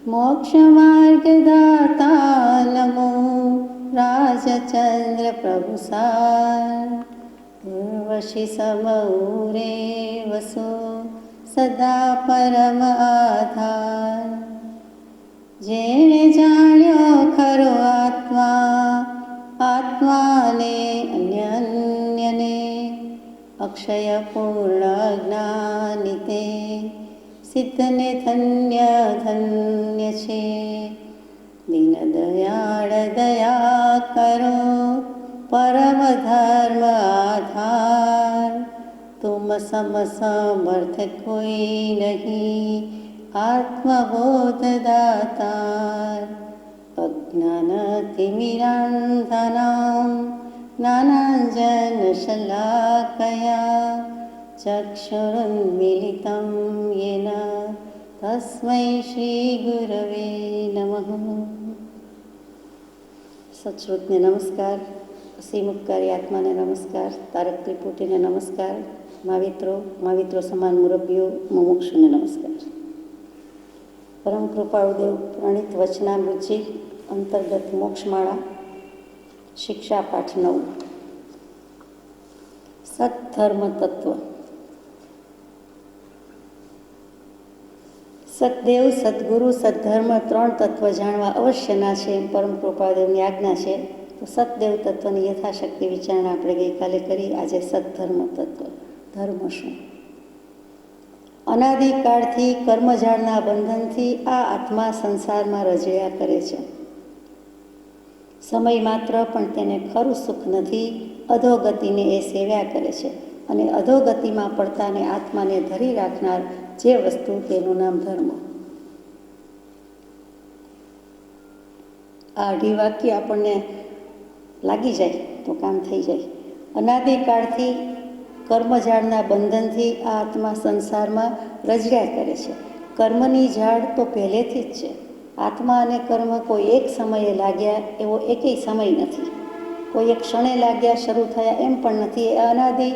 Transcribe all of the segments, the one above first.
मोक्षमार्गदाता नमो राजचंद्र प्रभुसार। उर्वशी समूरे वसो सदा परम आधार। जेणे जाण्यो खरो आत्मा, आत्माने अन्यन्यने। अक्षय पूर्ण ज्ञानिते सिद्धने धन्य धन्य छे। दीन दयाळ दया करो परम धर्म आधार। तुम सम समर्थ कोई नहीं, आत्मबोध दातार। अज्ञानतिमिरान्धनां ज्ञानाञ्जनशलाकया चक्षुरुन्मीलितं येन तस्मै श्रीगुरवे नमः। सत्श्रुतने नमस्कार, श्रीमुखकारी आत्माने नमस्कार, तारक त्रिपुटीने नमस्कार, माविત્રો સમાન મુરબ્બીઓ મુમુક્ષુને નમસ્કાર। પરમ કૃપાળુદેવ પ્રણિત વચનામૃતજી અંતર્ગત મોક્ષમાળા શિક્ષા પાઠ 9 સત્ધર્મ તત્વ। સદદેવ, સદગુરુ, સદ્ધર્મ ત્રણ તત્વ જાણવા અવશ્યના છે એમ પરમ કૃપાળુદેવની આજ્ઞા છે। તો સદદેવ તત્વની યથાશક્તિ વિચારણા આપણે ગઈકાલે કરી। આજે સદ્ધર્મ તત્વ, ધર્મ શું? અનાદિકાળથી કર્મજાળના બંધનથી આ આત્મા સંસારમાં રજળ્યા કરે છે। સમય માત્ર પણ તેને ખરું સુખ નથી, અધોગતિને એ સેવ્યા કરે છે અને અધોગતિમાં પડતાને આત્માને ધરી રાખનાર જે વસ્તુ તેનું નામ ધર્મ। આ અઢી વાક્ય આપણને લાગી જાય તો કામ થઈ જાય। અનાદિકાળથી કર્મજાળના બંધનથી આ આત્મા સંસારમાં રજળ્યા કરે છે। કર્મની ઝાડ તો પહેલેથી જ છે। આત્મા અને કર્મ કોઈ એક સમયે લાગ્યા એવો એકેય સમય નથી, કોઈ એક ક્ષણે લાગ્યા શરૂ થયા એમ પણ નથી। એ અનાદિ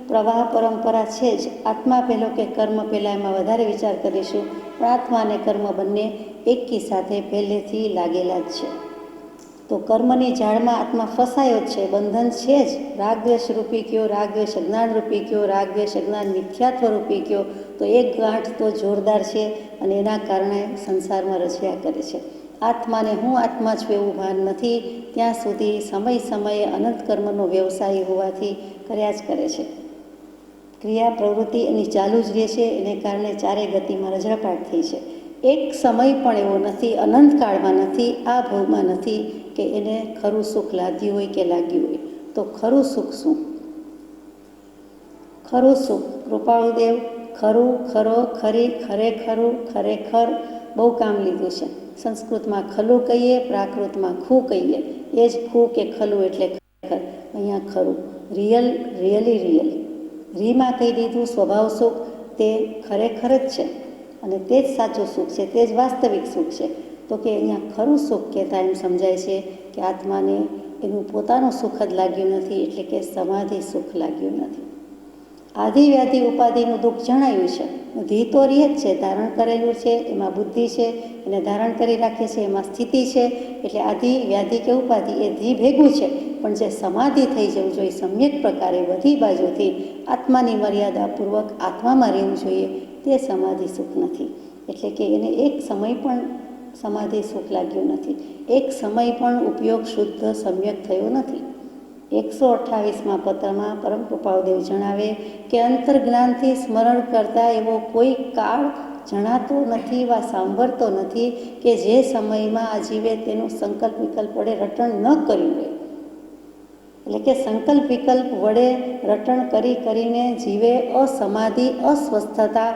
પ્રવાહ પરંપરા છે જ। આત્મા પહેલો કે કર્મ પહેલાં એમાં વધારે વિચાર કરીશું, પણ આત્મા અને કર્મ બંને એકી સાથે પહેલેથી લાગેલા જ છે। તો કર્મની ઝાડમાં આત્મા ફસાયો જ છે, બંધન છે જ। રાગદ્વેષ રૂપી કયો, રાગદ્વેષ અજ્ઞાન રૂપી કયો, રાગદ્વેષ અજ્ઞાન મિથ્યાત્વ રૂપી કયો, તો એક ગાંઠ તો જોરદાર છે અને એના કારણે સંસારમાં રચયા કરે છે। આત્માને હું આત્મા છું એવું ભાન નથી ત્યાં સુધી સમય સમયે અનંત કર્મનો વ્યવસાય હોવાથી કર્યા જ કરે છે। ક્રિયા પ્રવૃત્તિ એની ચાલુ જ રહે છે, એને કારણે ચારે ગતિમાં રઝળપાટ થઈ છે। એક સમય પણ એવો નથી, અનંતકાળમાં નથી, આ ભવમાં નથી કે એને ખરું સુખ લાગ્યું હોય કે લાગ્યું હોય। તો ખરું સુખ શું? ખરું સુખ કૃપાળુદેવ ખરું, ખરો, ખરી, ખરેખરું, ખરેખર બહુ કામ લીધું છે। સંસ્કૃતમાં ખલું કહીએ, પ્રાકૃતમાં ખું કહીએ, એ જ ખું કે ખલું એટલે ખરેખર। અહીંયા ખરું, રિયલ, રિયલી રિયલ। રીમાં કહી દીધું સ્વભાવ સુખ, તે ખરેખર જ છે અને તે જ સાચું સુખ છે, તે જ વાસ્તવિક સુખ છે। તો કે અહીંયા ખરું સુખ કહેતા એમ સમજાય છે કે આત્માને એનું પોતાનું સુખ જ લાગ્યું નથી, એટલે કે સમાધિ સુખ લાગ્યું નથી। આધિ વ્યાધિ ઉપાધિનું દુઃખ જણાયું છે। ધી તો રહે જ છે, ધારણ કરેલું છે, એમાં બુદ્ધિ છે, એને ધારણ કરી રાખે છે, એમાં સ્થિતિ છે, એટલે આધિ વ્યાધિ કે ઉપાધિ એ ધી ભેગું છે। પણ જે સમાધિ થઈ જવું જોઈએ, સમ્યક પ્રકારે બધી બાજુથી આત્માની મર્યાદાપૂર્વક આત્મામાં રહેવું જોઈએ, તે સમાધિ સુખ નથી। એટલે કે એને એક સમય પણ સમાધિ સુખ લાગ્યું નથી, એક સમય પણ ઉપયોગ શુદ્ધ સમ્યક થયો નથી। 128માં પત્રમાં પરમ કૃપાળુદેવ જણાવે કે અંતર્જ્ઞાનથી સ્મરણ કરતા એવો કોઈ કાળ જણાતો નથી વા સાંભળતો નથી કે જે સમયમાં આ જીવે તેનું સંકલ્પ વિકલ્પ વડે રટણ ન કર્યું હોય। એટલે કે સંકલ્પ વિકલ્પ વડે રટણ કરીને જીવે અસમાધિ, અસ્વસ્થતા,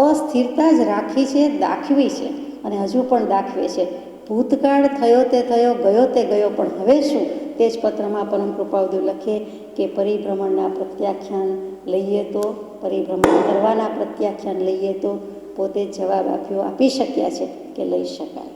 અસ્થિરતા જ રાખી છે, દાખવી છે અને હજુ પણ દાખવે છે। ભૂતકાળ થયો તે થયો, ગયો તે ગયો, પણ હવે શું? તે જ પત્રમાં પરમ કૃપાળુદેવ લખે કે પરિભ્રમણના પ્રત્યાખ્યાન લઈએ તો, પરિભ્રમણ કરવાના પ્રત્યાખ્યાન લઈએ તો પોતે જ જવાબ આપી શક્યા છે કે લઈ શકાય।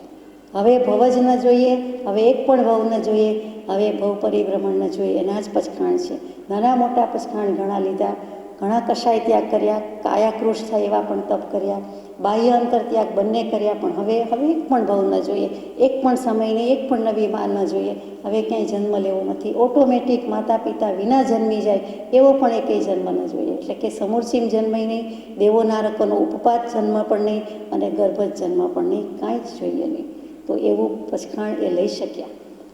હવે ભવ જ ન જોઈએ, હવે એક પણ ભવ ન જોઈએ, હવે ભવ પરિભ્રમણ ન જોઈએ, એના જ પચખાણ છે। નાના મોટા પચખાણ ઘણા લીધા, ઘણા કષાય ત્યાગ કર્યા, કાયાકૃશ થાય એવા પણ તપ કર્યા, બાહ્ય અંતર ત્યાગ બંને કર્યા, પણ હવે એક પણ ભવ ન જોઈએ, એક પણ સમયની એક પણ નવી માં ન જોઈએ, હવે ક્યાંય જન્મ લેવો નથી, ઓટોમેટિક માતા પિતા વિના જન્મી જાય એવો પણ એકેય જન્મ ન જોઈએ. એટલે કે સમૂર્છિમ જન્મ નહીં, દેવો નારકોનો ઉપપાત જન્મ પણ નહીં, અને ગર્ભજ જન્મ પણ નહીં, કાંઈ જ જોઈએ નહીં. તો એવું પછખાણ એ લઈ શક્યા.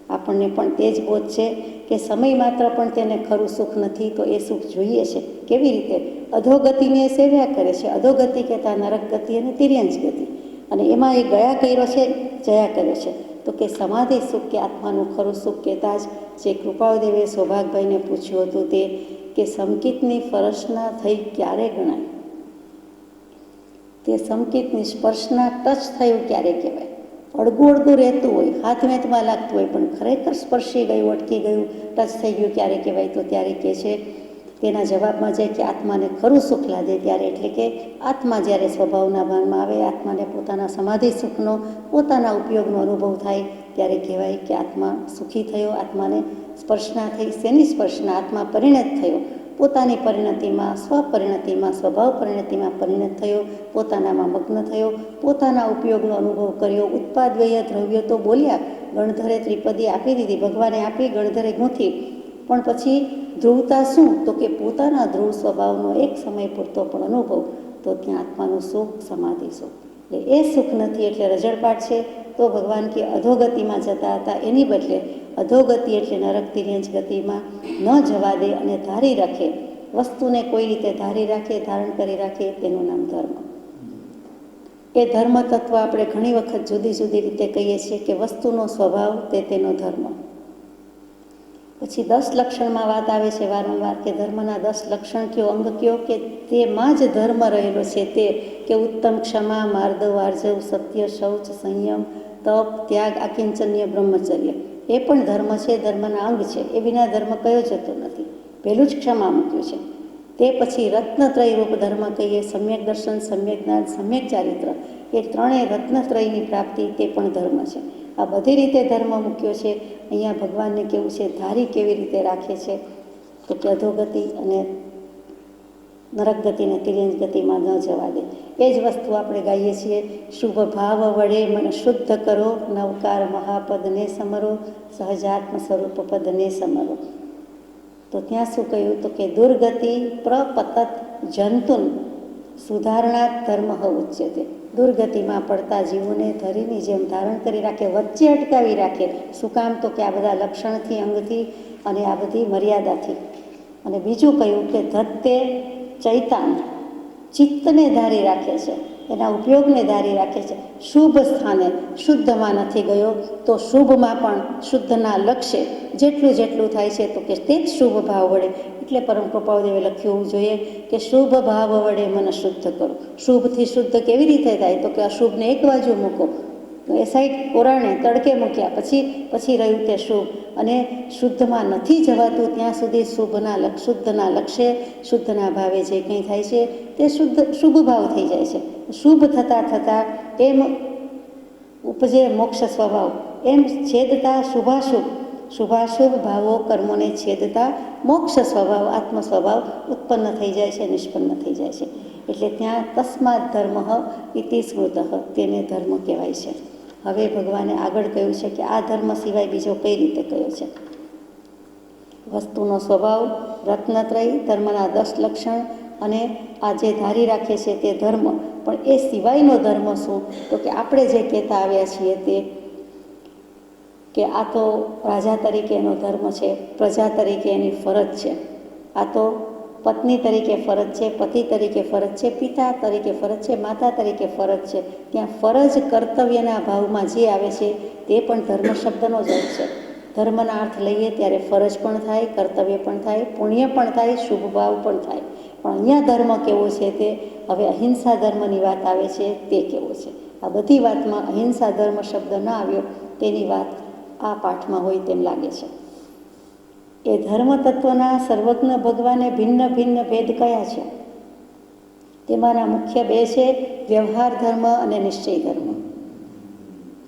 આપણને પણ તે જ બોધ છે કે સમય માત્ર પણ તેને ખરું સુખ નથી, તો એ સુખ જોઈએ છે. કેવી રીતે? અધોગતિને સેવ્યા કરે છે. અધોગતિ કહેતા નરક ગતિ અને તિર્યંજ ગતિ, અને એમાં એ ગયા કર્યો છે, જયા કર્યો છે. તો કે સમાધિ સુખ કે આત્માનું ખરું સુખ કહેતા જ જે કૃપાળદેવે સૌભાગભાઈને પૂછ્યું હતું તે કે સમકિતની ફરસના થઈ ક્યારે ગણાય, તે સમકિતની સ્પર્શના ટચ થયું ક્યારે કહેવાય. અડગું અડગું રહેતું હોય, હાથ વેતમાં લાગતું હોય, પણ ખરેખર સ્પર્શી ગયું, અટકી ગયું, ટચ થઈ ગયું ક્યારે કહેવાય, તો ત્યારે કહે છે તેના જવાબમાં જાય કે આત્માને ખરું સુખ લાગે ત્યારે, એટલે કે આત્મા જ્યારે સ્વભાવના ભાનમાં આવે, આત્માને પોતાના સમાધિ સુખનો, પોતાના ઉપયોગનો અનુભવ થાય ત્યારે કહેવાય કે આત્મા સુખી થયો, આત્માને સ્પર્શના થઈ. શેની સ્પર્શના? આત્મા પરિણત થયો, પોતાની પરિણતિમાં, સ્વપરિણતિમાં, સ્વભાવ પરિણતિમાં પરિણત થયો, પોતાનામાં મગ્ન થયો, પોતાના ઉપયોગનો અનુભવ કર્યો. ઉત્પાદવ્ય દ્રવ્ય તો બોલ્યા, ગણધરે ત્રિપદી આપી દીધી, ભગવાને આપી, ગણધરે ગૂંથી, પણ પછી ધ્રુવતા શું? તો કે પોતાના ધ્રુવ સ્વભાવનો એક સમય પૂરતો પણ અનુભવ, તો ત્યાં આત્માનું સુખ સમાધિ સુખ. એટલે એ સુખ નથી, એટલે રજળપાટ છે. તો ભગવાન કે અધોગતિમાં જતા હતા, એની બદલે અધોગતિ એટલે નરક તિર્યંજ ગતિમાં ન જવા દે અને ધારી રાખે, વસ્તુને કોઈ રીતે ધારી રાખે, ધારણ કરી રાખે, તેનું નામ ધર્મ. એ ધર્મ તત્વ આપણે ઘણી વખત જુદી જુદી રીતે કહીએ છીએ કે વસ્તુનો સ્વભાવ તે તેનો ધર્મ. પછી 10 લક્ષણમાં વાત આવે છે વારંવાર કે ધર્મના 10 લક્ષણ કયો, અંગ કયો, કે તેમાં જ ધર્મ રહેલો છે. તે કે ઉત્તમ ક્ષમા, માર્દવ, આર્જવ, સત્ય, શૌચ, સંયમ, તપ, ત્યાગ, આકિંચન્ય, બ્રહ્મચર્ય, એ પણ ધર્મ છે, ધર્મના અંગ છે. એ વિના ધર્મ કયો જતો નથી. પહેલું જ ક્ષમા મૂક્યું છે. તે પછી રત્નત્રય રૂપ ધર્મ કહીએ, સમ્યક દર્શન, સમ્યક જ્ઞાન, સમ્યક ચારિત્ર, એ ત્રણેય રત્નત્રયની પ્રાપ્તિ, તે પણ ધર્મ છે. આ બધી રીતે ધર્મ મૂક્યો છે. અહીંયા ભગવાનને કેવું છે, ધારી કેવી રીતે રાખે છે, તો કે અધોગતિ અને નરક ગતિને તિર્યંજ ગતિમાં ન જવા દે. એ જ વસ્તુ આપણે ગાઈએ છીએ, શુભ ભાવ વડે મન શુદ્ધ કરો, નવકાર મહાપદને સમરો, સહજાત્મ સ્વરૂપ પદને સમરો. તો ત્યાં શું કહ્યું? તો કે દુર્ગતિ પ્રપતત જંતુન સુધારણા ધર્મ ઉચ્યતે. દુર્ગતિમાં પડતા જીવોને ધરીની જેમ ધારણ કરી રાખે, વચ્ચે અટકાવી રાખે. શું કામ? તો કે આ બધા લક્ષણથી, અંગથી અને આ બધી મર્યાદાથી. અને બીજું કહ્યું કે ધત્તે ચૈતાન, ચિત્તને ધારી રાખે છે, એના ઉપયોગને ધારી રાખે છે. શુભ સ્થાને શુદ્ધમાં નથી ગયો, તો શુભમાં પણ શુદ્ધના લક્ષ્ય જેટલું જેટલું થાય છે, તો કે તે જ શુભ ભાવ વડે. એટલે પરમ કૃપાળદેવે લખ્યું હોવું જોઈએ કે શુભ ભાવ વડે મન શુદ્ધ કરો. શુભથી શુદ્ધ કેવી રીતે થાય? તો કે અશુભને એક બાજુ મૂકો, એ સાઈડ કોરાણે તડકે મૂક્યા, પછી રહ્યું તે શુભ. અને શુદ્ધમાં નથી જવાતું ત્યાં સુધી શુદ્ધના લક્ષ્ય, શુદ્ધના ભાવે જે કંઈ થાય છે તે શુભ ભાવ થઈ જાય છે. શુભ થતાં થતાં એમ ઉપજે મોક્ષ સ્વભાવ, એમ છેદતા શુભાશુભ ભાવો કર્મોને છેદતા મોક્ષ સ્વભાવ, આત્મ સ્વભાવ ઉત્પન્ન થઈ જાય છે, નિષ્પન્ન થઈ જાય છે. એટલે ત્યાં તસ્માત ધર્મ ઇતિ સ્મૃત, તેને ધર્મ કહેવાય છે. હવે ભગવાને આગળ કહ્યું છે કે આ ધર્મ સિવાય બીજો કઈ રીતે કયો છે. વસ્તુનો સ્વભાવ, રત્નત્રય, ધર્મના 10 લક્ષણ અને આ જે ધારી રાખે છે તે ધર્મ. પણ એ સિવાયનો ધર્મ શું? તો કે આપણે જે કહેતા આવ્યા છીએ તે કે આ તો રાજા તરીકે એનો ધર્મ છે, પ્રજા તરીકે એની ફરજ છે, આ તો પત્ની તરીકે ફરજ છે, પતિ તરીકે ફરજ છે, પિતા તરીકે ફરજ છે, માતા તરીકે ફરજ છે. ત્યાં ફરજ કર્તવ્યના ભાવમાં જે આવે છે તે પણ ધર્મ શબ્દનો જ અર્થ છે. ધર્મના અર્થ લઈએ ત્યારે ફરજ પણ થાય, કર્તવ્ય પણ થાય, પુણ્ય પણ થાય, શુભ ભાવ પણ થાય. પણ અહીંયા ધર્મ કેવો છે તે હવે અહિંસા ધર્મની વાત આવે છે, તે કેવો છે. આ બધી વાતમાં અહિંસા ધર્મ શબ્દ ન આવ્યો તેની વાત આ પાઠમાં હોય તેમ લાગે છે. એ ધર્મ તત્વના સર્વજ્ઞ ભગવાને ભિન્ન ભિન્ન ભેદ કયા છે? તેમાંના મુખ્ય 2 છે, વ્યવહાર ધર્મ અને નિશ્ચય ધર્મ.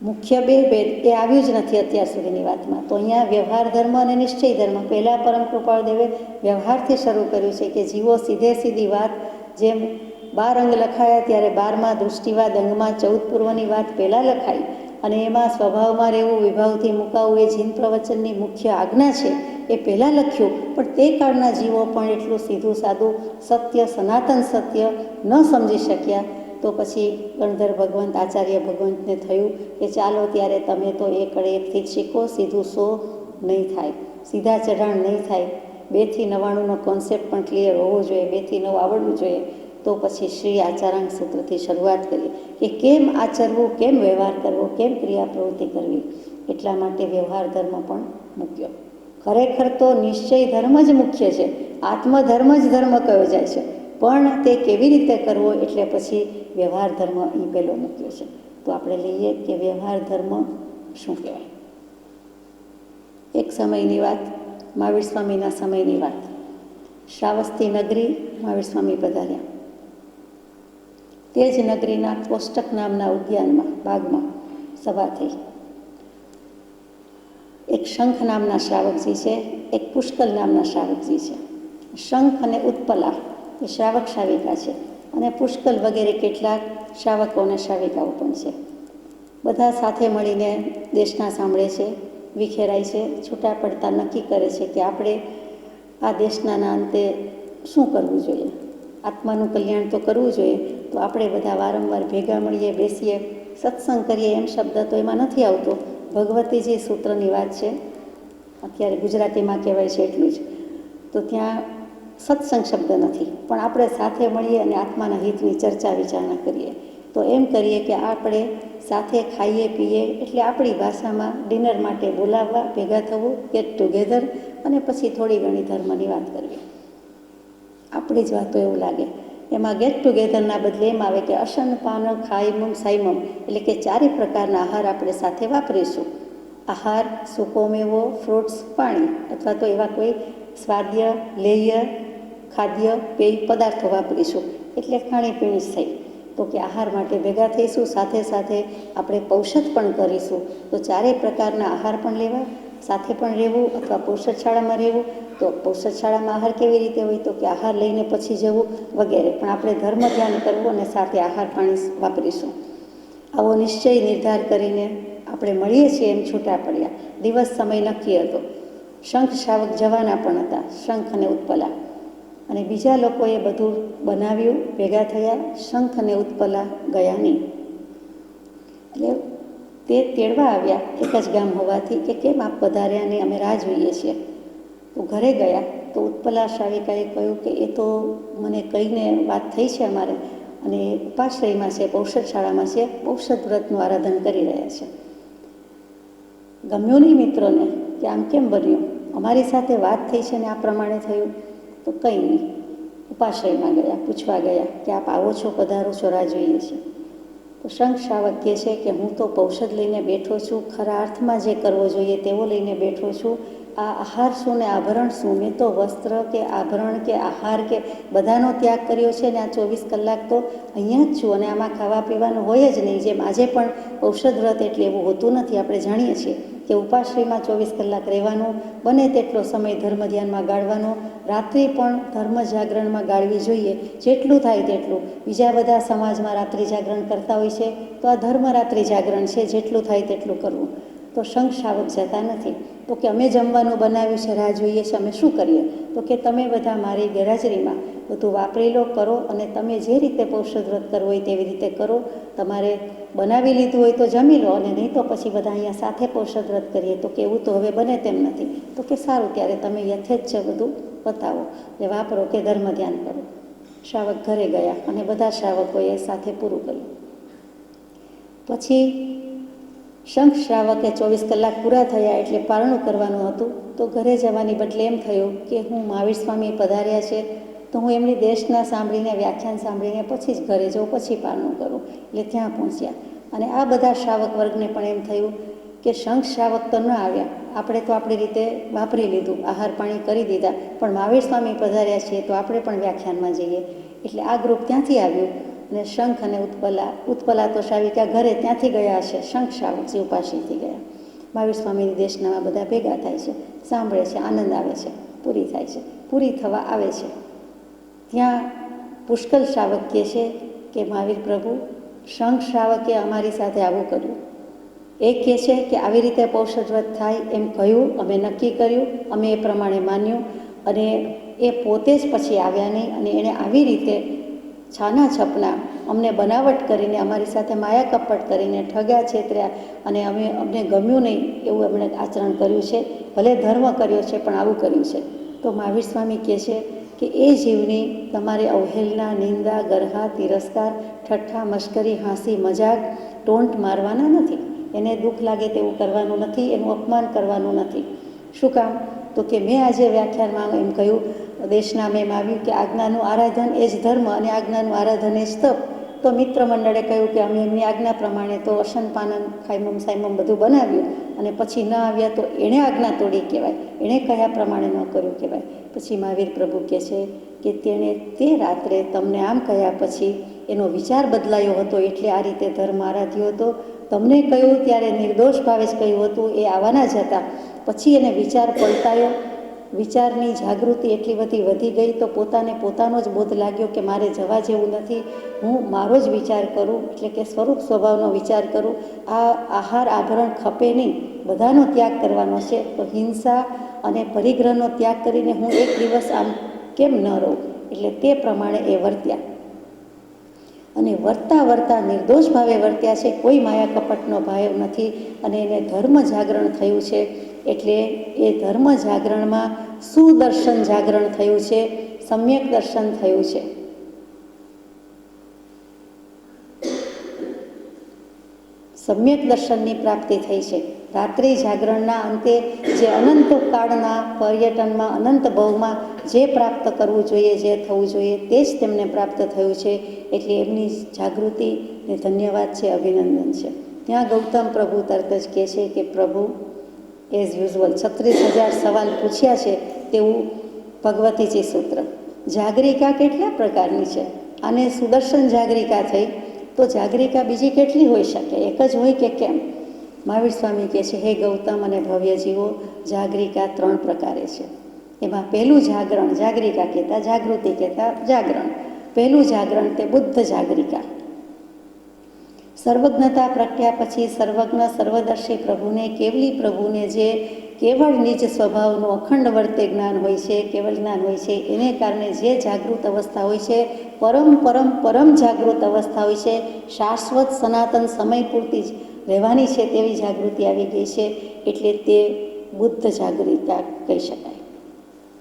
મુખ્ય બે ભેદ એ આવ્યું જ નથી અત્યાર સુધીની વાતમાં. તો અહીંયા વ્યવહાર ધર્મ અને નિશ્ચય ધર્મ, પહેલાં પરમ કૃપાળદેવે વ્યવહારથી શરૂ કર્યું છે કે જીવો સીધે સીધી વાત, જેમ 12 અંગ લખાયા ત્યારે 12માં દૃષ્ટિવાદ અંગમાં 14 પૂર્વની વાત પહેલાં લખાઈ અને એમાં સ્વભાવમાં રહેવું, વિભાવથી મુકાવું એ જીન પ્રવચનની મુખ્ય આજ્ઞા છે એ પહેલાં લખ્યું. પણ તે કાળના જીવો પણ એટલું સીધું સાદું સત્ય, સનાતન સત્ય ન સમજી શક્યા. તો પછી ગણધર ભગવંત, આચાર્ય ભગવંતને થયું કે ચાલો ત્યારે તમે તો એક કડે એકથી જ શીખો, સીધું 100 નહીં થાય, સીધા ચઢાણ નહીં થાય. 2 થી 99નો કોન્સેપ્ટ પણ ક્લિયર હોવો જોઈએ, 2 થી 9 આવડવું જોઈએ. તો પછી શ્રી આચારાંગ સૂત્રથી શરૂઆત કરી કે કેમ આચરવું, કેમ વ્યવહાર કરવો, કેમ ક્રિયા પ્રવૃત્તિ કરવી. એટલા માટે વ્યવહાર ધર્મ પણ મૂક્યો. ખરેખર તો નિશ્ચય ધર્મ જ મુખ્ય છે, આત્મધર્મ જ ધર્મ કહ્યો જાય છે, પણ તે કેવી રીતે કરવો એટલે પછી વ્યવહાર ધર્મ એ પહેલો મૂક્યો છે. તો આપણે લઈએ કે વ્યવહાર ધર્મ શું કહેવાય. એક સમયની વાત, મહાવીર સ્વામીના સમયની વાત. શ્રાવસ્તી નગરી મહાવીર સ્વામી પધાર્યા. તે જ નગરીના કોષ્ટક નામના ઉદ્યાનમાં, બાગમાં સભા થઈ. એક શંખ નામના શ્રાવકજી છે, એક પુષ્કલ નામના શ્રાવકજી છે. શંખ અને ઉત્પલા એ શ્રાવક શ્રાવિકા છે અને પુષ્કલ વગેરે કેટલાક શ્રાવકો અને શ્રાવિકાઓ પણ છે. બધા સાથે મળીને દેશના સાંભળે છે, વિખેરાય છે, છૂટા પડતા નક્કી કરે છે કે આપણે આ દેશના અંતે શું કરવું જોઈએ. આત્માનું કલ્યાણ તો કરવું જોઈએ, તો આપણે બધા વારંવાર ભેગા મળીએ, બેસીએ, સત્સંગ કરીએ. એમ શબ્દ તો એમાં નથી આવતો, ભગવતીજી સૂત્રની વાત છે, અત્યારે ગુજરાતીમાં કહેવાય છે એટલું જ. તો ત્યાં સત્સંગ શબ્દ નથી, પણ આપણે સાથે મળીએ અને આત્માના હિતની ચર્ચા વિચારણા કરીએ. તો એમ કરીએ કે આપણે સાથે ખાઈએ પીએ, એટલે આપણી ભાષામાં ડિનર માટે બોલાવવા, ભેગા થવું, ગેટ ટુગેધર, અને પછી થોડી ઘણી ધર્મની વાત કરવી. આપણી જ વાતો એવું લાગે. એમાં ગેટ ટુગેધરના બદલે એમ આવે કે અશન, પાન, ખાઈમમ, સાઈમમ, એટલે કે 4 પ્રકારના આહાર આપણે સાથે વાપરીશું. આહાર, સૂકો મેવો, ફ્રૂટ્સ, પાણી, અથવા તો એવા કોઈ સ્વાદ્ય, લેહ્ય, ખાદ્ય, પેય પદાર્થો વાપરીશું. એટલે ખાણીપીણી જ થઈ. તો કે આહાર માટે ભેગા થઈશું, સાથે સાથે આપણે પૌષધ પણ કરીશું. તો 4 પ્રકારના આહાર પણ લેવા, સાથે પણ રહેવું, અથવા પૌષધશાળામાં રહેવું. તો પૌષધશાળામાં આહાર કેવી રીતે હોય, તો કે આહાર લઈને પછી જવું વગેરે. પણ આપણે ધર્મ ધ્યાન કરવું અને સાથે આહાર પાણી વાપરીશું. આવો નિશ્ચય નિર્ધાર કરીને આપણે મળીએ છીએ એમ છૂટા પડ્યા. દિવસ સમય નક્કી હતો. શંખ શ્રાવક જવાના પણ હતા, શંખ અને ઉત્પલા. અને બીજા લોકોએ બધું બનાવ્યું, ભેગા થયા. શંખ અને ઉત્પલા ગયા નહીં. એટલે તે તેડવા આવ્યા, એક જ ગામ હોવાથી, કે કેમ આપ પધાર્યા નહીં, અમે રાહ જોઈએ છીએ. તો ઘરે ગયા તો ઉત્પલા શ્રાવિકાએ કહ્યું કે એ તો મને કહીને વાત થઈ છે અમારે, અને ઉપાશ્રયમાં છે, પૌષધશાળામાં છે, પૌષધ વ્રતનું આરાધન કરી રહ્યા છે. ગમ્યું નહીં મિત્રોને કે આમ કેમ બન્યું, અમારી સાથે વાત થઈ છે ને આ પ્રમાણે થયું. તો કંઈ નહીં, ઉપાશ્રયમાં ગયા, પૂછવા ગયા કે આપ આવો છો, પધારો છો, રાહ જોઈએ છે. તો શંખ શ્રાવક કહે છે કે હું તો પૌષધ લઈને બેઠો છું, ખરા અર્થમાં જે કરવો જોઈએ તેવો લઈને બેઠો છું. આ આહાર શું ને આભરણ શું, મેં તો વસ્ત્ર કે આભરણ કે આહાર કે બધાનો ત્યાગ કર્યો છે ને આ 24 કલાક તો અહીંયા જ છું, અને આમાં ખાવા પીવાનું હોય જ નહીં. જેમ આજે પણ ઔષધ વ્રત એટલે એવું હોતું નથી. આપણે જાણીએ છીએ કે ઉપાશ્રયમાં 24 કલાક રહેવાનું, બને તેટલો સમય ધર્મ ધ્યાનમાં ગાળવાનો, રાત્રિ પણ ધર્મ જાગરણમાં ગાળવી જોઈએ, જેટલું થાય તેટલું. બીજા બધા સમાજમાં રાત્રિ જાગરણ કરતા હોય છે, તો આ ધર્મ રાત્રિ જાગરણ છે, જેટલું થાય તેટલું કરવું. તો શંખ શ્રાવક જતા નથી. તો કે અમે જમવાનું બનાવ્યું છે, રાહ જોઈએ છે, અમે શું કરીએ. તો કે તમે બધા મારી ગેરહાજરીમાં બધું વાપરી લો, કરો, અને તમે જે રીતે પૌષધ વ્રત કરવું હોય તેવી રીતે કરો. તમારે બનાવી લીધું હોય તો જમી લો, અને નહીં તો પછી બધા અહીંયા સાથે પૌષધ વ્રત કરીએ. તો કે એવું તો હવે બને તેમ નથી. તો કે સારું, ત્યારે તમે યથેચ્છ બધું બતાવો, એટલે વાપરો કે ધર્મ ધ્યાન કરો. શ્રાવક ઘરે ગયા અને બધા શ્રાવકોએ સાથે પૂરું કર્યું. પછી શંખ શ્રાવકે 24 કલાક પૂરા થયા એટલે પારણું કરવાનું હતું. તો ઘરે જવાની બદલે એમ થયું કે હું મહાવીર સ્વામી પધાર્યા છે, તો હું એમની દેશના સાંભળીને, વ્યાખ્યાન સાંભળીને પછી જ ઘરે જાઉં, પછી પારણું કરું. એટલે ત્યાં પહોંચ્યા. અને આ બધા શ્રાવક વર્ગને પણ એમ થયું કે શંખ શ્રાવક તો ન આવ્યા, આપણે તો આપણી રીતે વાપરી લીધું, આહાર પાણી કરી દીધા, પણ મહાવીર સ્વામી પધાર્યા છીએ તો આપણે પણ વ્યાખ્યાનમાં જઈએ. એટલે આ ગ્રુપ ત્યાંથી આવ્યું. અને શંખ અને ઉત્પલા તો શાવિકા ઘરે ત્યાંથી ગયા હશે, શંખ શાવકજી ઉપાસીથી ગયા. મહાવીર સ્વામીની દેશનામાં બધા ભેગા થાય છે, સાંભળે છે, આનંદ આવે છે, પૂરી થાય છે. પૂરી થવા આવે છે ત્યાં પુષ્કળ શાવક કહે છે કે મહાવીર પ્રભુ, શંખ શાવકે અમારી સાથે આવું કર્યું. એ કહે છે કે આવી રીતે પૌષધ વ્રત થાય એમ કહ્યું, અમે નક્કી કર્યું, અમે એ પ્રમાણે માન્યું, અને એ પોતે જ પછી આવ્યા નહીં, અને એણે આવી રીતે છાના છપના અમને બનાવટ કરીને, અમારી સાથે માયા કપટ કરીને ઠગ્યા, છેતર્યા, અને અમને ગમ્યું નહીં એવું એમણે આચરણ કર્યું છે. ભલે ધર્મ કર્યો છે પણ આવું કર્યું છે. તો મહાવીર સ્વામી કહે છે કે એ જીવની તમારે અવહેલના, નિંદા, ગરહા, તિરસ્કાર, ઠઠ્ઠા, મશ્કરી, હાંસી, મજાક, ટોન્ટ મારવાના નથી. એને દુઃખ લાગે તેવું કરવાનું નથી, એનું અપમાન કરવાનું નથી. શું કામ? તો કે મેં આજે વ્યાખ્યાનમાં એમ કહ્યું, દેશના મેં આવ્યું કે આજ્ઞાનું આરાધન એ જ ધર્મ અને આજ્ઞાનું આરાધન એ જ તપ. તો મિત્ર મંડળે કહ્યું કે અમે એમની આજ્ઞા પ્રમાણે તો અશન પાનન ખાઈમમ સાઈમમ બધું બનાવ્યું, અને પછી ન આવ્યા તો એણે આજ્ઞા તોડી કહેવાય, એણે કયા પ્રમાણે ન કર્યું કહેવાય. પછી મહાવીર પ્રભુ કહે છે કે તેણે તે રાત્રે તમને આમ કહ્યા પછી એનો વિચાર બદલાયો હતો, એટલે આ રીતે ધર્મ આરાધ્યો હતો. તમને કહ્યું ત્યારે નિર્દોષ ભાવે જ કહ્યું હતું, એ આવવાના જ હતા. પછી એને વિચાર પલટાયો, વિચારની જાગૃતિ એટલી બધી વધી ગઈ તો પોતાનો જ બોધ લાગ્યો કે મારે જવા જેવું નથી, હું મારો જ વિચાર કરું, એટલે કે સ્વરૂપ સ્વભાવનો વિચાર કરું. આ આહાર આભરણ ખપે નહીં, બધાનો ત્યાગ કરવાનો છે, તો હિંસા અને પરિગ્રહનો ત્યાગ કરીને હું એક દિવસ આમ કેમ ન રહું. એટલે તે પ્રમાણે એ વર્ત્યા, અને વર્તા નિર્દોષ ભાવે વર્ત્યા છે, કોઈ માયા કપટનો ભાવ નથી, અને એને ધર્મ જાગરણ થયું છે. એટલે એ ધર્મ જાગરણમાં સુદર્શન જાગરણ થયું છે, સમ્યક દર્શન થયું છે. સમ્યક દર્શનની પ્રાપ્તિ થઈ છે. રાત્રિ જાગરણના અંતે જે અનંત કાળના પર્યટનમાં, અનંત ભવમાં જે પ્રાપ્ત કરવું જોઈએ, જે થવું જોઈએ, તે જ તેમને પ્રાપ્ત થયું છે. એટલે એમની જાગૃતિને ધન્યવાદ છે, અભિનંદન છે. ત્યાં ગૌતમ પ્રભુ તરત જ કહે છે કે પ્રભુ એઝ યુઝ્યુઅલ 36,000 સવાલ પૂછ્યા છે તેવું ભગવતીજી સૂત્ર. જાગરિકા કેટલા પ્રકારની છે? આને સુદર્શન જાગરિકા થઈ, તો જાગરિકા બીજી કેટલી હોઈ શકે? એક જ હોય કે કેમ? મહાવીર સ્વામી કહે છે, હે ગૌતમ અને ભવ્ય જીવો, જાગરિકા 3 પ્રકારે છે. એમાં પહેલું જાગરણ, જાગરિકા કહેતા, જાગૃતિ કહેતા જાગરણ. પહેલું જાગરણ તે બુદ્ધ જાગરિકા. સર્વજ્ઞતા પ્રગટ્યા પછી સર્વજ્ઞ સર્વદર્શી પ્રભુને, કેવલી પ્રભુને, જે કેવળ નિજ સ્વભાવનું અખંડ વર્તે જ્ઞાન હોય છે, કેવળ જ્ઞાન હોય છે, એને કારણે જે જાગૃત અવસ્થા હોય છે, પરમ જાગૃત અવસ્થા હોય છે, શાશ્વત સનાતન સમય પૂરતી જ રહેવાની છે તેવી જાગૃતિ આવી ગઈ છે. એટલે તે બુદ્ધ જાગરિકા કહી શકાય.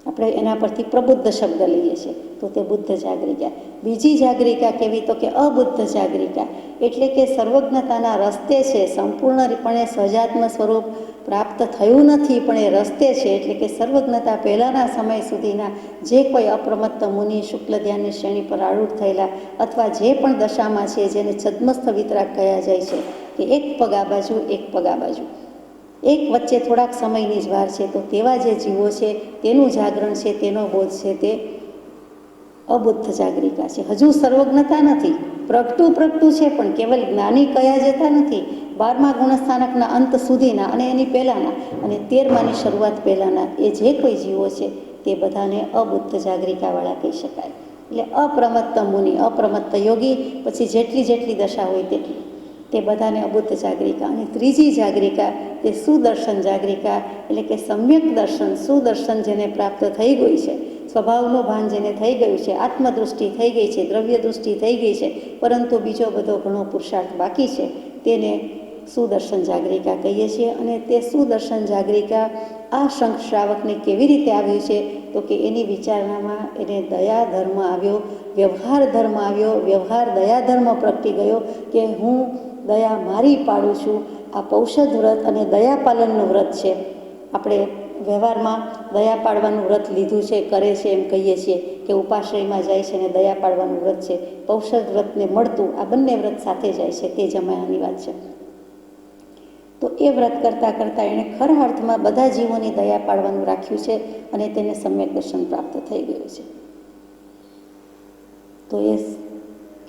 આપણે એના પરથી પ્રબુદ્ધ શબ્દ લઈએ છીએ, તો તે બુદ્ધ જાગરિકા. બીજી જાગરિકા કેવી? તો કે અબુદ્ધ જાગરિકા, એટલે કે સર્વજ્ઞતાના રસ્તે છે, સંપૂર્ણપણે સહજાત્મ સ્વરૂપ પ્રાપ્ત થયું નથી પણ એ રસ્તે છે. એટલે કે સર્વજ્ઞતા પહેલાંના સમય સુધીના જે કોઈ અપ્રમત્ત મુનિ, શુક્લ ધ્યાનની શ્રેણી પર આરૂઢ થયેલા, અથવા જે પણ દશામાં છે, જેને છદ્મસ્થ વિતરાગ કહ્યા જાય છે, કે એક પગ આ બાજુ, એક પગ આ બાજુ, એક વચ્ચે થોડાક સમયની જ વાર છે, તો તેવા જે જીવો છે તેનું જાગરણ છે, તેનો બોધ છે, તે અબુદ્ધ જાગરિકા છે. હજુ સર્વજ્ઞતા નથી, પ્રગટું છે, પણ કેવલ જ્ઞાની કયા જતા નથી. 12મા ગુણસ્થાનકના અંત સુધીના અને એની પહેલાંના અને 13માની શરૂઆત પહેલાંના એ જે કોઈ જીવો છે તે બધાને અબુદ્ધ જાગરિકાવાળા કહી શકાય. એટલે અપ્રમત્ત મુનિ, અપ્રમત્ત યોગી, પછી જેટલી દશા હોય તેટલી, તે બધાને અબુદ્ધ જાગરિકા. અને ત્રીજી જાગરિકા તે સુદર્શન જાગરિકા, એટલે કે સમ્યક દર્શન, સુદર્શન જેને પ્રાપ્ત થઈ ગઈ છે, સ્વભાવનું ભાન જેને થઈ ગયું છે, આત્મદૃષ્ટિ થઈ ગઈ છે, દ્રવ્ય દૃષ્ટિ થઈ ગઈ છે, પરંતુ બીજો બધો ઘણો પુરુષાર્થ બાકી છે, તેને સુદર્શન જાગરિકા કહીએ છીએ. અને તે સુદર્શન જાગરિકા આ શંખ શ્રાવકને કેવી રીતે આવ્યું છે? તો કે એની વિચારણામાં એને દયા ધર્મ આવ્યો, વ્યવહાર ધર્મ આવ્યો, વ્યવહાર દયા ધર્મ પ્રગટી ગયો કે હું દયા મારી પાડું છું. આ પૌષધ વ્રત અને દયા પાલનનું વ્રત છે. આપણે વ્યવહારમાં દયા પાડવાનું વ્રત લીધું છે, કરે છે એમ કહીએ છીએ કે ઉપાશ્રયમાં જાય છે અને દયા પાડવાનું વ્રત છે. પૌષધ વ્રતને મળતું આ બંને વ્રત સાથે જાય છે, તે જમાનાની વાત છે. તો એ વ્રત કરતાં એણે ખરા અર્થમાં બધા જીવોની દયા પાડવાનું રાખ્યું છે અને તેને સમ્યક દર્શન પ્રાપ્ત થઈ ગયું છે. તો એ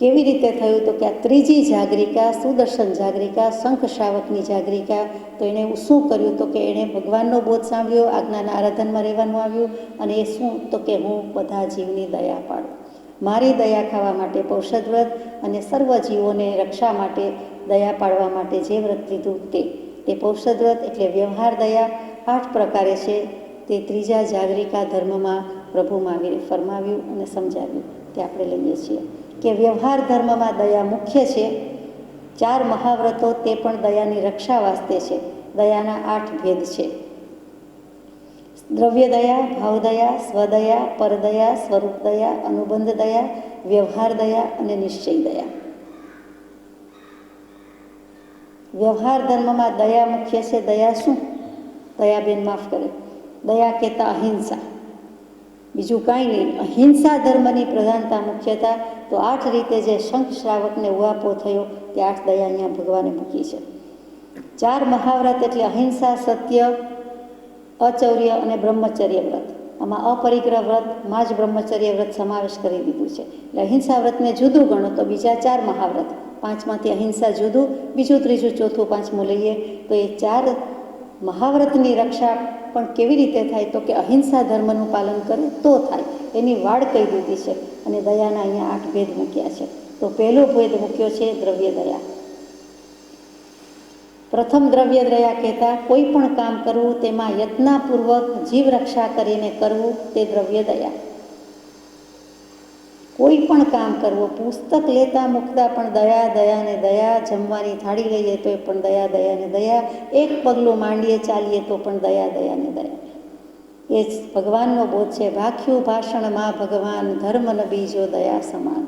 કેવી રીતે થયું? તો કે આ ત્રીજી જાગરિકા, સુદર્શન જાગરિકા, શંખ શ્રાવકની જાગરિકા, તો એણે શું કર્યું? તો કે એણે ભગવાનનો બોધ સાંભળ્યો, આજ્ઞાના આરાધનમાં રહેવાનું આવ્યું, અને એ શું? તો કે હું બધા જીવની દયા પાડું. મારી દયા ખાવા માટે પૌષધ વ્રત, અને સર્વ જીવોને રક્ષા માટે, દયા પાડવા માટે જે વ્રત લીધું તે પૌષધ વ્રત એટલે વ્યવહાર દયા 8 પ્રકારે છે. તે ત્રીજા જાગરિકા ધર્મમાં પ્રભુ મહાવીરે ફરમાવ્યું અને સમજાવ્યું. તે આપણે લઈએ છીએ કે વ્યવહાર ધર્મમાં દયા મુખ્ય છે. 4 મહાવ્રતો તે પણ દયાની રક્ષા વાસ્તે છે. દયાના 8 ભેદ છે: દ્રવ્ય દયા, ભાવ દયા, સ્વદયા, પરદયા, સ્વરૂપ દયા, અનુબંધ દયા, વ્યવહાર દયા અને નિશ્ચય દયા. વ્યવહાર ધર્મમાં દયા મુખ્ય છે. દયા શું? દયાબેન માફ કરે, દયા કહેતા અહિંસા, બીજું કાંઈ નહીં. અહિંસા ધર્મની પ્રધાનતા મુખ્યતા. તો 8 રીતે જે શંખ શ્રાવકને ઉહાપો થયો તે 8 દયા અહીંયા ભગવાને મૂકી છે. 4 મહાવ્રત એટલે અહિંસા, સત્ય, અચૌર્ય અને બ્રહ્મચર્ય વ્રત. આમાં અપરિગ્રહ વ્રતમાં જ બ્રહ્મચર્ય વ્રત સમાવેશ કરી દીધું છે. એટલે અહિંસા વ્રતને જુદું ગણો તો બીજા 4 મહાવ્રત, 5માંથી અહિંસા જુદું, બીજું, ત્રીજું, ચોથું, 5મું લઈએ તો એ 4 મહાવ્રતની રક્ષા પણ કેવી રીતે થાય? તો કે અહિંસા ધર્મનું પાલન કરે તો થાય. એની વાડ કહી દીધી છે. અને દયાના અહીંયા 8 ભેદ મૂક્યા છે. તો પહેલો ભેદ મૂક્યો છે દ્રવ્ય દયા. પ્રથમ દ્રવ્ય દયા કહેતા કોઈ પણ કામ કરવું તેમાં યત્નપૂર્વક જીવ રક્ષા કરીને કરવું તે દ્રવ્ય દયા. કોઈ પણ કામ કરવું, પુસ્તક લેતા મૂકતા પણ દયા, દયા ને દયા, જમવાની થાળી લઈએ તો એ પણ દયા, દયા ને દયા, એક પગલું માંડીએ ચાલીએ તો પણ દયા, દયા ને દયા. એ જ ભગવાનનો બોધ છે. ભાખ્યું ભાષણમાં ભગવાન, ધર્મ ન બીજો દયા સમાન.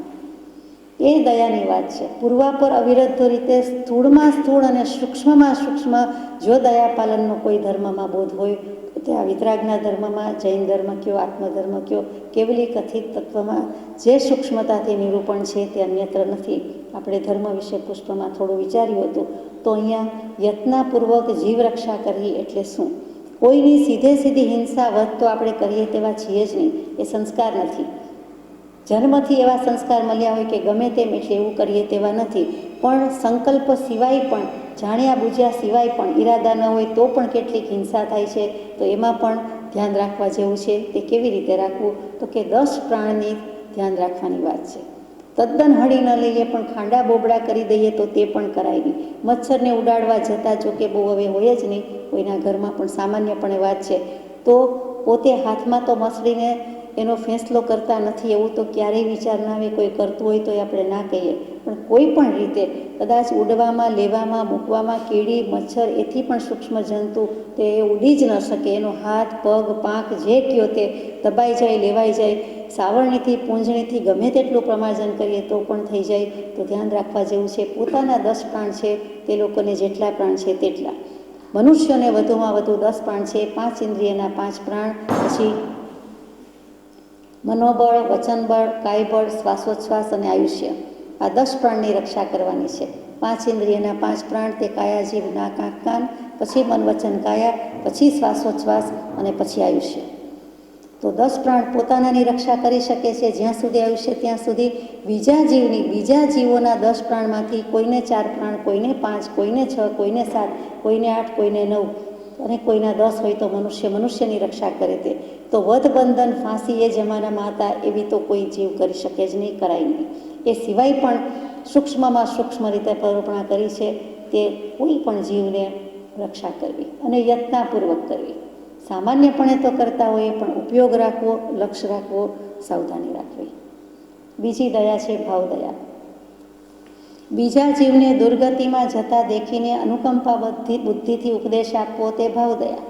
એ દયાની વાત છે. પૂર્વાપર અવિરુદ્ધ રીતે સ્થૂળમાં સ્થૂળ અને સૂક્ષ્મમાં સૂક્ષ્મ જો દયા પાલનનો કોઈ ધર્મમાં બોધ હોય તો તે આ વિતરાગના ધર્મમાં, જૈન ધર્મ કયો, આત્મધર્મ કયો, કેવલી કથિત તત્વમાં જે સૂક્ષ્મતાથી નિરૂપણ છે તે અન્યત્ર નથી. આપણે ધર્મ વિશે પુષ્પમાં થોડું વિચાર્યું હતું. તો અહીંયા યત્નપૂર્વક જીવ રક્ષા કરવી એટલે શું? કોઈની સીધી હિંસા વધ તો આપણે કરીએ તેવા છીએ જ નહીં. એ સંસ્કાર નથી. જન્મથી એવા સંસ્કાર મળ્યા હોય કે ગમે તેમ એટલે એવું કરીએ તેવા નથી. પણ સંકલ્પ સિવાય પણ, જાણ્યા બુજ્યા સિવાય પણ, ઈરાદા ન હોય તો પણ કેટલીક હિંસા થાય છે. તો એમાં પણ ધ્યાન રાખવા જેવું છે. તે કેવી રીતે રાખવું? તો કે 10 પ્રાણની ધ્યાન રાખવાની વાત છે. તદ્દન હળી ન લઈએ પણ ખાંડા બોબડા કરી દઈએ તો તે પણ કરાય નહીં. મચ્છરને ઉડાડવા જતાં જો કે બહુ હવે હોય જ નહીં, કોઈના ઘરમાં પણ સામાન્યપણે વાત છે. તો પોતે હાથમાં તો મસળીને એનો ફેંસલો કરતા નથી એવું તો ક્યારેય વિચાર ના આવે. કોઈ કરતું હોય તો આપણે ના કહીએ, પણ કોઈ પણ રીતે કદાચ ઉડવામાં, લેવામાં, મૂકવામાં કીડી, મચ્છર, એથી પણ સૂક્ષ્મ જંતુ તે ઉડી જ ન શકે. એનો હાથ, પગ, પાંખ જે કયો તે દબાઈ જાય, લેવાઈ જાય. સાવરણીથી, પૂંજણીથી ગમે તેટલું પ્રમાર્જન કરીએ તો પણ થઈ જાય. તો ધ્યાન રાખવા જેવું છે. પોતાના 10 પ્રાણ છે તે લોકોને જેટલા પ્રાણ છે તેટલા. મનુષ્યને વધુમાં વધુ 10 પ્રાણ છે. 5 ઇન્દ્રિયના 5 પ્રાણ, પછી મનોબળ, વચનબળ, કાયબળ, શ્વાસોચ્છ્વાસ અને આયુષ્ય. આ 10 પ્રાણની રક્ષા કરવાની છે. 5 ઇન્દ્રિયના 5 પ્રાણ તે કાયા, જીભ, નાક, આંખ, કાન, પછી મન, વચન, કાયા, પછી શ્વાસોચ્છ્વાસ અને પછી આયુષ્ય. તો 10 પ્રાણ પોતાનાની રક્ષા કરી શકે છે જ્યાં સુધી આયુષ્ય ત્યાં સુધી. બીજા જીવોના 10 પ્રાણમાંથી કોઈને 4 પ્રાણ, કોઈને 5, કોઈને 6, કોઈને 7, કોઈને 8, કોઈને 9 અને કોઈના 10 હોય તો મનુષ્યની રક્ષા કરે તે. તો વધ, બંધન, ફાંસી એ જમાનામાં હતા એવી તો કોઈ જીવ કરી શકે જ નહીં, કરાય નહીં. એ સિવાય પણ સૂક્ષ્મમાં સૂક્ષ્મ રીતે પ્રરૂપણા કરી છે તે કોઈ પણ જીવને રક્ષા કરવી અને યત્નપૂર્વક કરવી. સામાન્યપણે તો કરતા હોઈએ પણ ઉપયોગ રાખવો, લક્ષ્ય રાખવો, સાવધાની રાખવી. બીજી દયા છે ભાવ દયા. બીજા જીવને દુર્ગતિમાં જતા દેખીને અનુકંપા બુદ્ધિથી ઉપદેશ આપવો તે ભાવ દયા.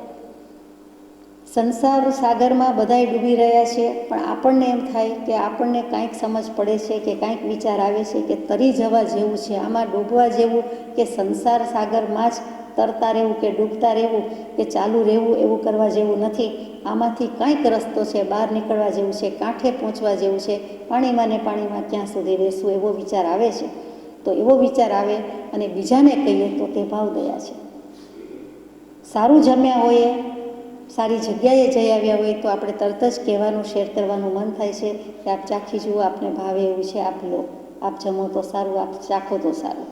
સંસાર સાગરમાં બધાય ડૂબી રહ્યા છે, પણ આપણને એમ થાય કે આપણને કાંઈક સમજ પડે છે કે કાંઈક વિચાર આવે છે કે તરી જવા જેવું છે, આમાં ડૂબવા જેવું કે સંસાર સાગરમાં જ તરતા રહેવું કે ડૂબતા રહેવું કે ચાલુ રહેવું એવું કરવા જેવું નથી. આમાંથી કાંઈક રસ્તો છે, બહાર નીકળવા જેવું છે, કાંઠે પહોંચવા જેવું છે. પાણીમાં ને પાણીમાં ક્યાં સુધી રહેશું એવો વિચાર આવે છે. તો એવો વિચાર આવે અને બીજાને કહીએ તો તે ભાવ દયા છે. સારું જમ્યા હોઈએ, સારી જગ્યાએ જઈ આવ્યા હોય તો આપણે તરત જ કહેવાનું, શેર કરવાનું મન થાય છે કે આપ ચાખી જુઓ, આપને ભાવે એવું છે, આપ લો. આપ જમો તો સારું, આપ ચાખો તો સારું.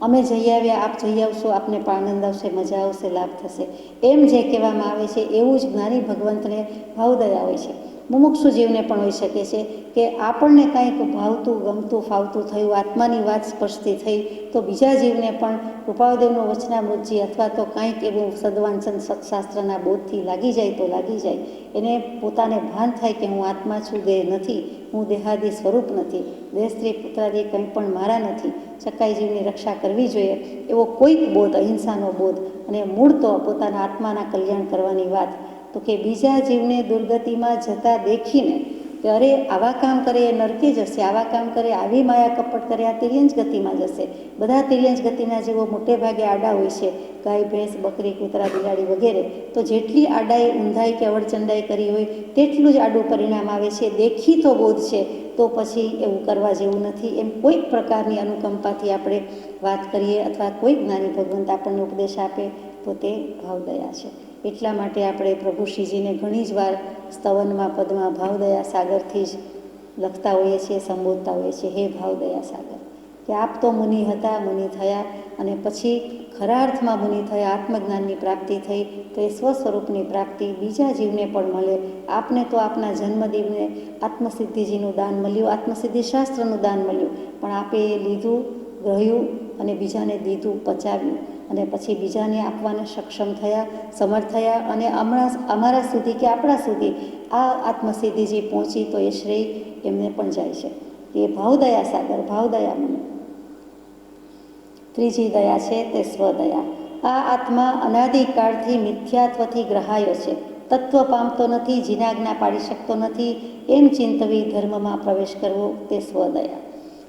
અમે જઈ આવ્યા, આપ જઈ આવશો, આપને પણ આનંદ આવશે, મજા આવશે, લાભ થશે, એમ જે કહેવામાં આવે છે એવું જ જ્ઞાની ભગવંતને ભાવદયા હોય છે. મુમુક્ષુ જીવને પણ હોઈ શકે છે કે આપણને કાંઈક ભાવતું, ગમતું, ફાવતું થયું, આત્માની વાત સ્પર્શતી થઈ તો બીજા જીવને પણ કૃપાળદેવનું વચનામૃતજી અથવા તો કાંઈક એવું સદવાંચન સત્શાસ્ત્રના બોધથી લાગી જાય તો લાગી જાય. એને પોતાને ભાન થાય કે હું આત્મા છું, દેહ નથી, હું દેહાદી સ્વરૂપ નથી, દેહ સ્ત્રી પુત્રાદી કંઈ પણ મારા નથી, ચકાઈ જીવની રક્ષા કરવી જોઈએ એવો કોઈક બોધ, અહિંસાનો બોધ, અને મૂળ તો પોતાના આત્માના કલ્યાણ કરવાની વાત. તો કે બીજા જીવને દુર્ગતિમાં જતા દેખીને કે અરે આવા કામ કરે એ નરકે જશે, આવા કામ કરે, આવી માયા કપટ કરે આ તિર્યંજ ગતિમાં જશે. બધા તિર્યંજ ગતિના જીવો મોટે ભાગે આડા હોય છે, ગાય, ભેંસ, બકરી, કૂતરા, બિલાડી વગેરે. તો જેટલી આડાઈ, ઊંધાઈ કે અવળચંડાઈ કરી હોય તેટલું જ આડું પરિણામ આવે છે. દેખીતો બોધ છે તો પછી એવું કરવા જેવું નથી. એમ કોઈક પ્રકારની અનુકંપાથી આપણે વાત કરીએ અથવા કોઈ જ્ઞાની ભગવંત આપણને ઉપદેશ આપે તો તે ભાવદયા છે. એટલા માટે આપણે પ્રભુ શ્રીજીને ઘણી જ વાર સ્તવનમાં પદમાં ભાવદયા સાગરથી જ લખતા હોઈએ છીએ, સંબોધતા હોઈએ છીએ, હે ભાવદયા સાગર. કે આપ તો મુનિ હતા, મુનિ થયા, અને પછી ખરા અર્થમાં મુનિ થયા, આત્મજ્ઞાનની પ્રાપ્તિ થઈ તો એ સ્વસ્વરૂપની પ્રાપ્તિ બીજા જીવને પણ મળે. આપને તો આપના જન્મદિવને આત્મસિદ્ધિજીનું દાન મળ્યું, આત્મસિદ્ધિ શાસ્ત્રનું દાન મળ્યું, પણ આપે એ લીધું, ગ્રહ્યું અને બીજાને દીધું, પચાવ્યું, અને પછી બીજાને આપવાને સક્ષમ થયા, સમર્થ થયા, અને અમારા સુધી કે આપણા સુધી આ આત્મસિદ્ધિજી પહોંચી તો એ શ્રેય એમને પણ જાય છે. એ ભાવદયા સાગર, ભાવદયા મને. ત્રીજી દયા છે તે સ્વદયા. આ આત્મા અનાદિકાળથી મિથ્યાત્વથી ગ્રહાયો છે, તત્વ પામતો નથી, જીનાજ્ઞા પાડી શકતો નથી, એમ ચિંતવી ધર્મમાં પ્રવેશ કરવો તે સ્વદયા.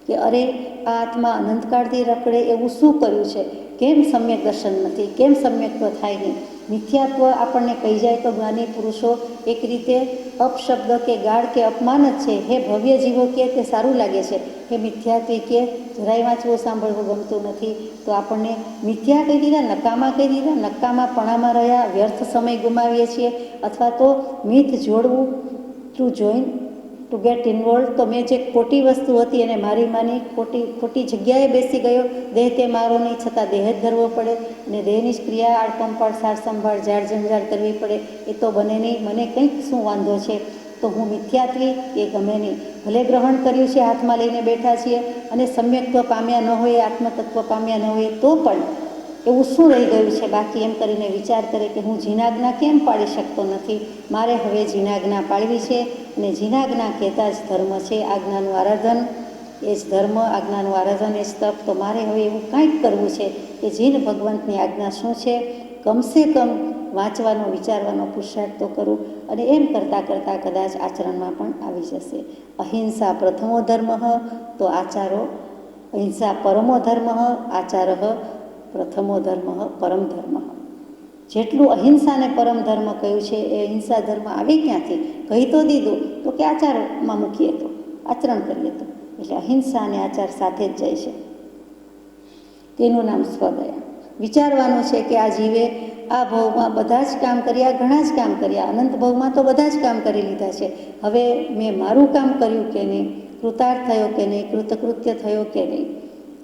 કે અરે આ આત્મા અનંતકાળથી રખડે એવું શું કર્યું છે, કેમ સમ્યક દર્શન નથી, કેમ સમ્યક્ત્વ થાય નહીં. મિથ્યાત્વ આપણને કહી જાય તો જ્ઞાની પુરુષો એક રીતે અપશબ્દ કે ગાળ કે અપમાન જ છે. હે ભવ્ય જીવો કે તે સારું લાગે છે, હે મિથ્યાત્વી કે જરાય વાંચવું સાંભળવું ગમતું નથી. તો આપણને મિથ્યા કહી દીધા, નકામા કહી દીધા, નકામાપણામાં રહ્યા, વ્યર્થ સમય ગુમાવીએ છીએ. અથવા તો મિથ જોડવું, to join, two gate involve, તો મેં જે ખોટી વસ્તુ હતી એને મારી માની ખોટી જગ્યાએ બેસી ગયો. દેહ તે મારો નહીં, છતાં દેહ જ ધરવો પડે, અને દેહની જ ક્રિયા, આડપંપાળ, સાર સંભાળ, ઝાડ જંજાળ કરવી પડે, એ તો બને નહીં. મને કંઈક શું વાંધો છે, તો હું મિથ્યાત્વી એ ગમે નહીં. ભલે ગ્રહણ કર્યું છે, હાથમાં લઈને બેઠા છીએ, અને સમ્યક્ત્વ પામ્યા ન હોય, આત્મતત્વ પામ્યા ન હોય, તો પણ એવું શું રહી ગયું છે બાકી, એમ કરીને વિચાર કરે કે હું જીનાજ્ઞા કેમ પાડી શકતો નથી. મારે હવે જીનાજ્ઞા પાળવી છે, અને જીનાજ્ઞા કહેતા જ ધર્મ છે. આજ્ઞાનું આરાધન એ જ ધર્મ, આજ્ઞાનું આરાધન એ જ તપ. તો મારે હવે એવું કાંઈક કરવું છે કે જીન ભગવંતની આજ્ઞા શું છે કમસે કમ વાંચવાનો, વિચારવાનો પુરુષાર્થ તો કરું. અને એમ કરતાં કરતાં કદાચ આચરણમાં પણ આવી જશે. અહિંસા પ્રથમો ધર્મ, તો આચારો અહિંસા પરમો ધર્મ, આચાર પ્રથમો ધર્મ, પરમ ધર્મ. જેટલું અહિંસાને પરમ ધર્મ કહ્યું છે એ અહિંસા ધર્મ આવે ક્યાંથી? કહી તો દીધું તો કે આચારમાં મૂકીએ તો, આચરણ કરીએ તો, એટલે અહિંસા અને આચાર સાથે જ જાય છે. તેનું નામ સ્વદયા. વિચારવાનું છે કે આ જીવે આ ભવમાં બધા જ કામ કર્યા, ઘણા જ કામ કર્યા, અનંત ભવમાં તો બધા જ કામ કરી લીધા છે. હવે મેં મારું કામ કર્યું કે નહીં, કૃતાર્થ થયો કે નહીં, કૃતકૃત્ય થયો કે નહીં.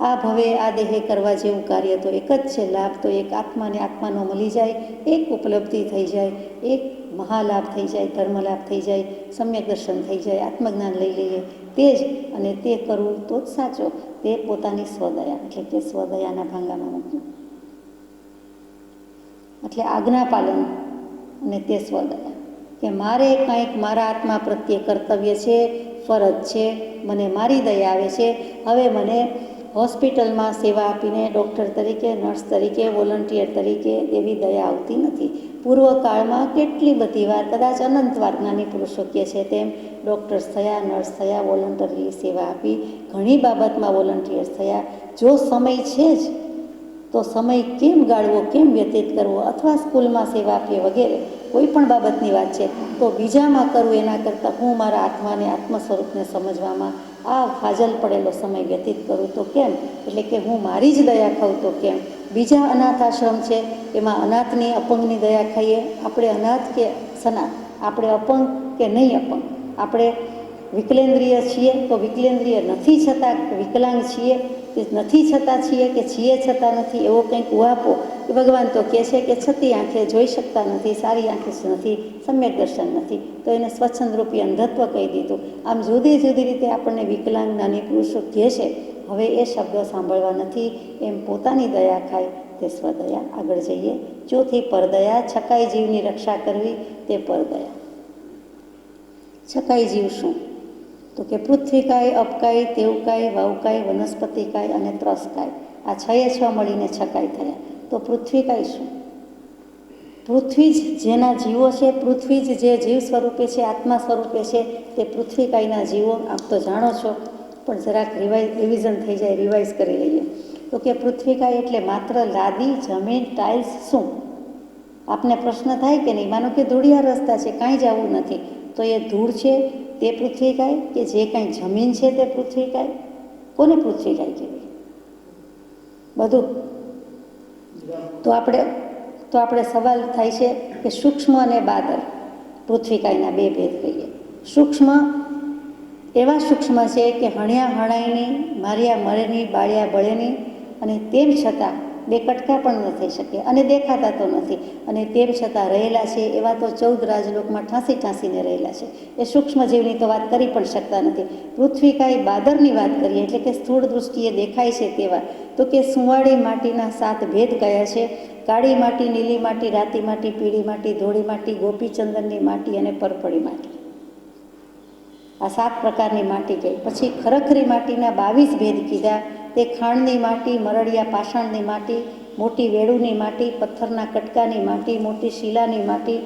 આ ભવે આ દેહે કરવા જેવું કાર્ય તો એક જ છે. લાભ તો એક આત્માને આત્માનો મળી જાય, એક ઉપલબ્ધિ થઈ જાય, એક મહાલાભ થઈ જાય, ધર્મલાભ થઈ જાય, સમ્યક દર્શન થઈ જાય, આત્મજ્ઞાન લઈ લઈએ તે જ. અને તે કરવું તો જ સાચો, તે પોતાની સ્વદયા, એટલે કે સ્વદયાના ભાંગામાં મૂક્યું. એટલે આજ્ઞા પાલન અને તે સ્વદયા, કે મારે કંઈક મારા આત્મા પ્રત્યે કર્તવ્ય છે, ફરજ છે, મને મારી દયા આવે છે. હવે મને હોસ્પિટલમાં સેવા આપીને ડૉક્ટર તરીકે, નર્સ તરીકે, વોલન્ટિયર તરીકે એવી દયા આવતી નથી. પૂર્વકાળમાં કેટલી બધી વાર, કદાચ અનંતવાર જ્ઞાની પુરુષો કહે છે તેમ ડૉક્ટર્સ થયા, નર્સ થયા, વોલન્ટરી સેવા આપી, ઘણી બાબતમાં વોલન્ટિયર્સ થયા. જો સમય છે જ તો સમય કેમ ગાળવો, કેમ વ્યતીત કરવો, અથવા સ્કૂલમાં સેવા આપીએ વગેરે કોઈ પણ બાબતની વાત છે તો બીજામાં કરવું એના કરતાં હું મારા આત્માને, આત્મ સ્વરૂપને સમજવામાં આ ફાજલ પડેલો સમય વ્યતીત કરું તો કેમ? એટલે કે હું મારી જ દયા ખાઉં તો કેમ? બીજા અનાથ આશ્રમ છે એમાં અનાથની, અપંગની દયા ખાઈએ. આપણે અનાથ કે સનાથ, આપણે અપંગ કે નહીં અપંગ, આપણે વિકલેન્દ્રિય છીએ તો વિકલેન્દ્રિય નથી છતાં વિકલાંગ છીએ કે નથી છતાં છીએ કે છીએ છતાં નથી, એવો કંઈક ઉહાપો કે ભગવાન તો કહે છે કે છતી આંખે જોઈ શકતા નથી, સારી આંખે નથી, સમ્યક દર્શન નથી, તો એને સ્વચ્છંદરૂપી અંધત્વ કહી દીધું. આમ જુદી જુદી રીતે આપણને વિકલાંગ જ્ઞાની પુરુષો કહે છે. હવે એ શબ્દો સાંભળવા નથી, એમ પોતાની દયા ખાય તે સ્વદયા. આગળ જઈએ. ચોથી પરદયા, છકાઈ જીવની રક્ષા કરવી તે પરદયા. છકાઈ જીવ શું? તો કે પૃથ્વીકાય, અપકાય, તેવકાય, વાવકાય, વનસ્પતિકાય અને ત્રસકાય, આ 6 મળીને છકાઈ થયા. તો પૃથ્વીકાય શું? પૃથ્વી જ જેના જીવો છે, પૃથ્વી જ જે જીવ સ્વરૂપે છે, આત્મા સ્વરૂપે છે, તે પૃથ્વીકાયના જીવો. આપ તો જાણો છો, પણ જરાક રિવિઝન થઈ જાય, રિવાઇઝ કરી લઈએ. તો કે પૃથ્વીકાય એટલે માત્ર લાદી, જમીન, ટાઇલ્સ. શું આપને પ્રશ્ન થાય કે નહીં? માનો કે ધૂળિયા રસ્તા છે, કાંઈ જવું નથી, તો એ ધૂળ છે તે પૃથ્વીકાય કે જે કાંઈ જમીન છે તે પૃથ્વીકાય? કોને પૃથ્વીકાય કહેવાય? બધું. તો આપણે સવાલ થાય છે કે સૂક્ષ્મ અને બાદર, પૃથ્વીકાયના 2 ભેદ કહીએ. સૂક્ષ્મ એવા સૂક્ષ્મ છે કે હણ્યા હણાયની, માર્યા મરેની, બાળ્યા બળેની, અને તેમ છતાં 2 કટકા પણ ન થઈ શકે અને દેખાતા તો નથી, અને તેમ છતાં રહેલા છે. એવા તો 14 રાજલોકમાં ઠાંસીને રહેલા છે. એ સૂક્ષ્મ જીવની તો વાત કરી પણ શકતા નથી. પૃથ્વીકાય બાદરની વાત કરીએ એટલે કે સ્થૂળ દૃષ્ટિએ દેખાય છે તેવા. તો કે સુંવાળી માટીના 7 ભેદ કયા છે? કાળી માટી, નીલી માટી, રાતી માટી, પીળી માટી, ધોળી માટી, ગોપીચંદનની માટી અને પરપળી માટી. આ 7 પ્રકારની માટી કહી. પછી ખરખરી માટીના 22 ભેદ કીધા. તે ખાણની માટી, મરડિયા પાષાણની માટી, મોટી વેડુની માટી, પથ્થરના કટકાની માટી, મોટી શિલાની માટી,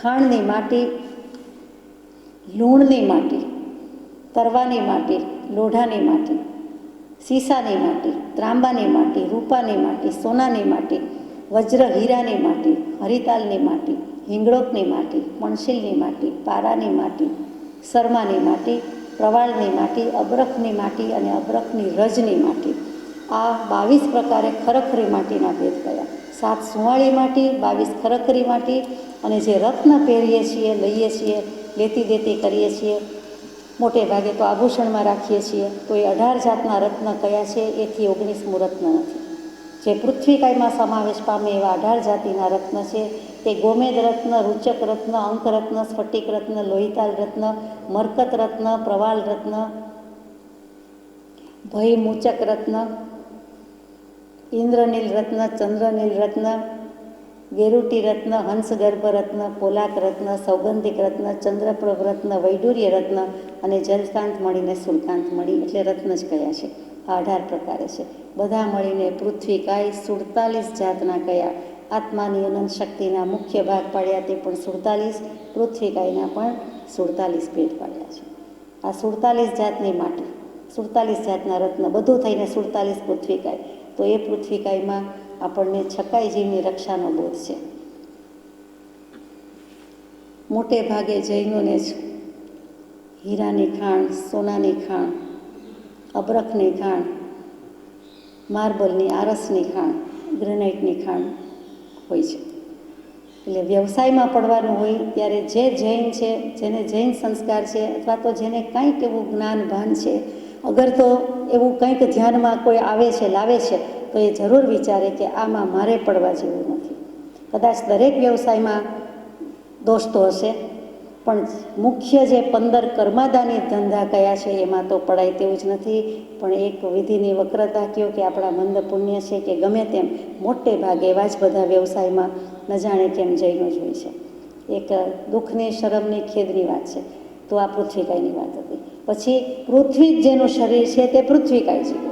ખાણની માટી, લૂણની માટી, તરવાની માટી, લોઢાની માટી, સીસાની માટી, ત્રાંબાની માટી, રૂપાની માટી, સોનાની માટી, વજ્ર હીરાની માટી, હરિતાલની માટી, હિંગળોકની માટી, મણશીલની માટી, પારાની માટી, શર્માની માટી, પ્રવાળની માટી, અબરખની માટી અને અબરખની રજની માટી. આ 22 પ્રકારે ખરખરી માટીના ભેદ કયા? 7 સુંવાળી માટી, 22 ખરખરી માટી, અને જે રત્ન પહેરીએ છીએ, લઈએ છીએ, લેતી દેતી કરીએ છીએ, મોટે ભાગે તો આભૂષણમાં રાખીએ છીએ, તો એ 18 જાતના રત્ન કયા છે? એથી 19મું રત્ન નથી. જે પૃથ્વીકાયમાં સમાવેશ પામે એવા 18 જાતિના રત્ન છે તે ગોમેદ રત્ન, રૂચક રત્ન, અંક રત્ન, સ્ફટિક રત્ન, લોહિતાલ રત્ન, મરકત રત્ન, પ્રવાળ રત્ન, ભયમૂચક રત્ન, ઇન્દ્રનીલ રત્ન, ચંદ્રનીલ રત્ન, ગેરુટી રત્ન, હંસગર્ભ રત્ન, પોલાક રત્ન, સૌગંધિક રત્ન, ચંદ્રપ્રભ રત્ન, વૈડૂર્ય રત્ન અને જલકાંત મળીને સુલકાંત મળી, એટલે રત્ન જ કયા છે. આ 18 પ્રકારે છે. બધા મળીને પૃથ્વીકાય 47 જાતના કયા? આત્માની અનંત શક્તિના મુખ્ય ભાગ પાડ્યા તે પણ 47, પૃથ્વીકાયના પણ 47 ભેદ પાડ્યા છે. આ 47 જાતની માટી, 47 જાતના રત્ન, બધું થઈને 47 પૃથ્વીકાય. તો એ પૃથ્વીકાયમાં આપણને છકાઈ જીવની રક્ષાનો બોધ છે. મોટે ભાગે જૈનોને જ હીરાની ખાણ, સોનાની ખાણ, અબરખની ખાણ, માર્બલની, આરસની ખાણ, ગ્રેનાઇટની ખાણ હોય છે. એટલે વ્યવસાયમાં પડવાનું હોય ત્યારે જે જૈન છે, જેને જૈન સંસ્કાર છે, અથવા તો જેને કંઈક એવું જ્ઞાન ભાન છે, અગર તો એવું કંઈક ધ્યાનમાં કોઈ આવે છે, લાવે છે, તો એ જરૂર વિચારે કે આમાં મારે પડવા જેવું નથી. કદાચ દરેક વ્યવસાયમાં દોષ તો હશે, પણ મુખ્ય જે 15 કર્માદાની ધંધા કયા છે એમાં તો પડાય તેવું જ નથી. પણ એક વિધિની વક્રતા કહો કે આપણા મંદ પુણ્ય છે કે ગમે તેમ, મોટે ભાગે એવા જ બધા વ્યવસાયમાં ન જાણે કેમ જૈનો જ હોય છે. એક દુઃખની, શરમની, ખેદની વાત છે. તો આ પૃથ્વીકાયની વાત હતી. પછી પૃથ્વી જ જેનું શરીર છે તે પૃથ્વીકાય જીવો.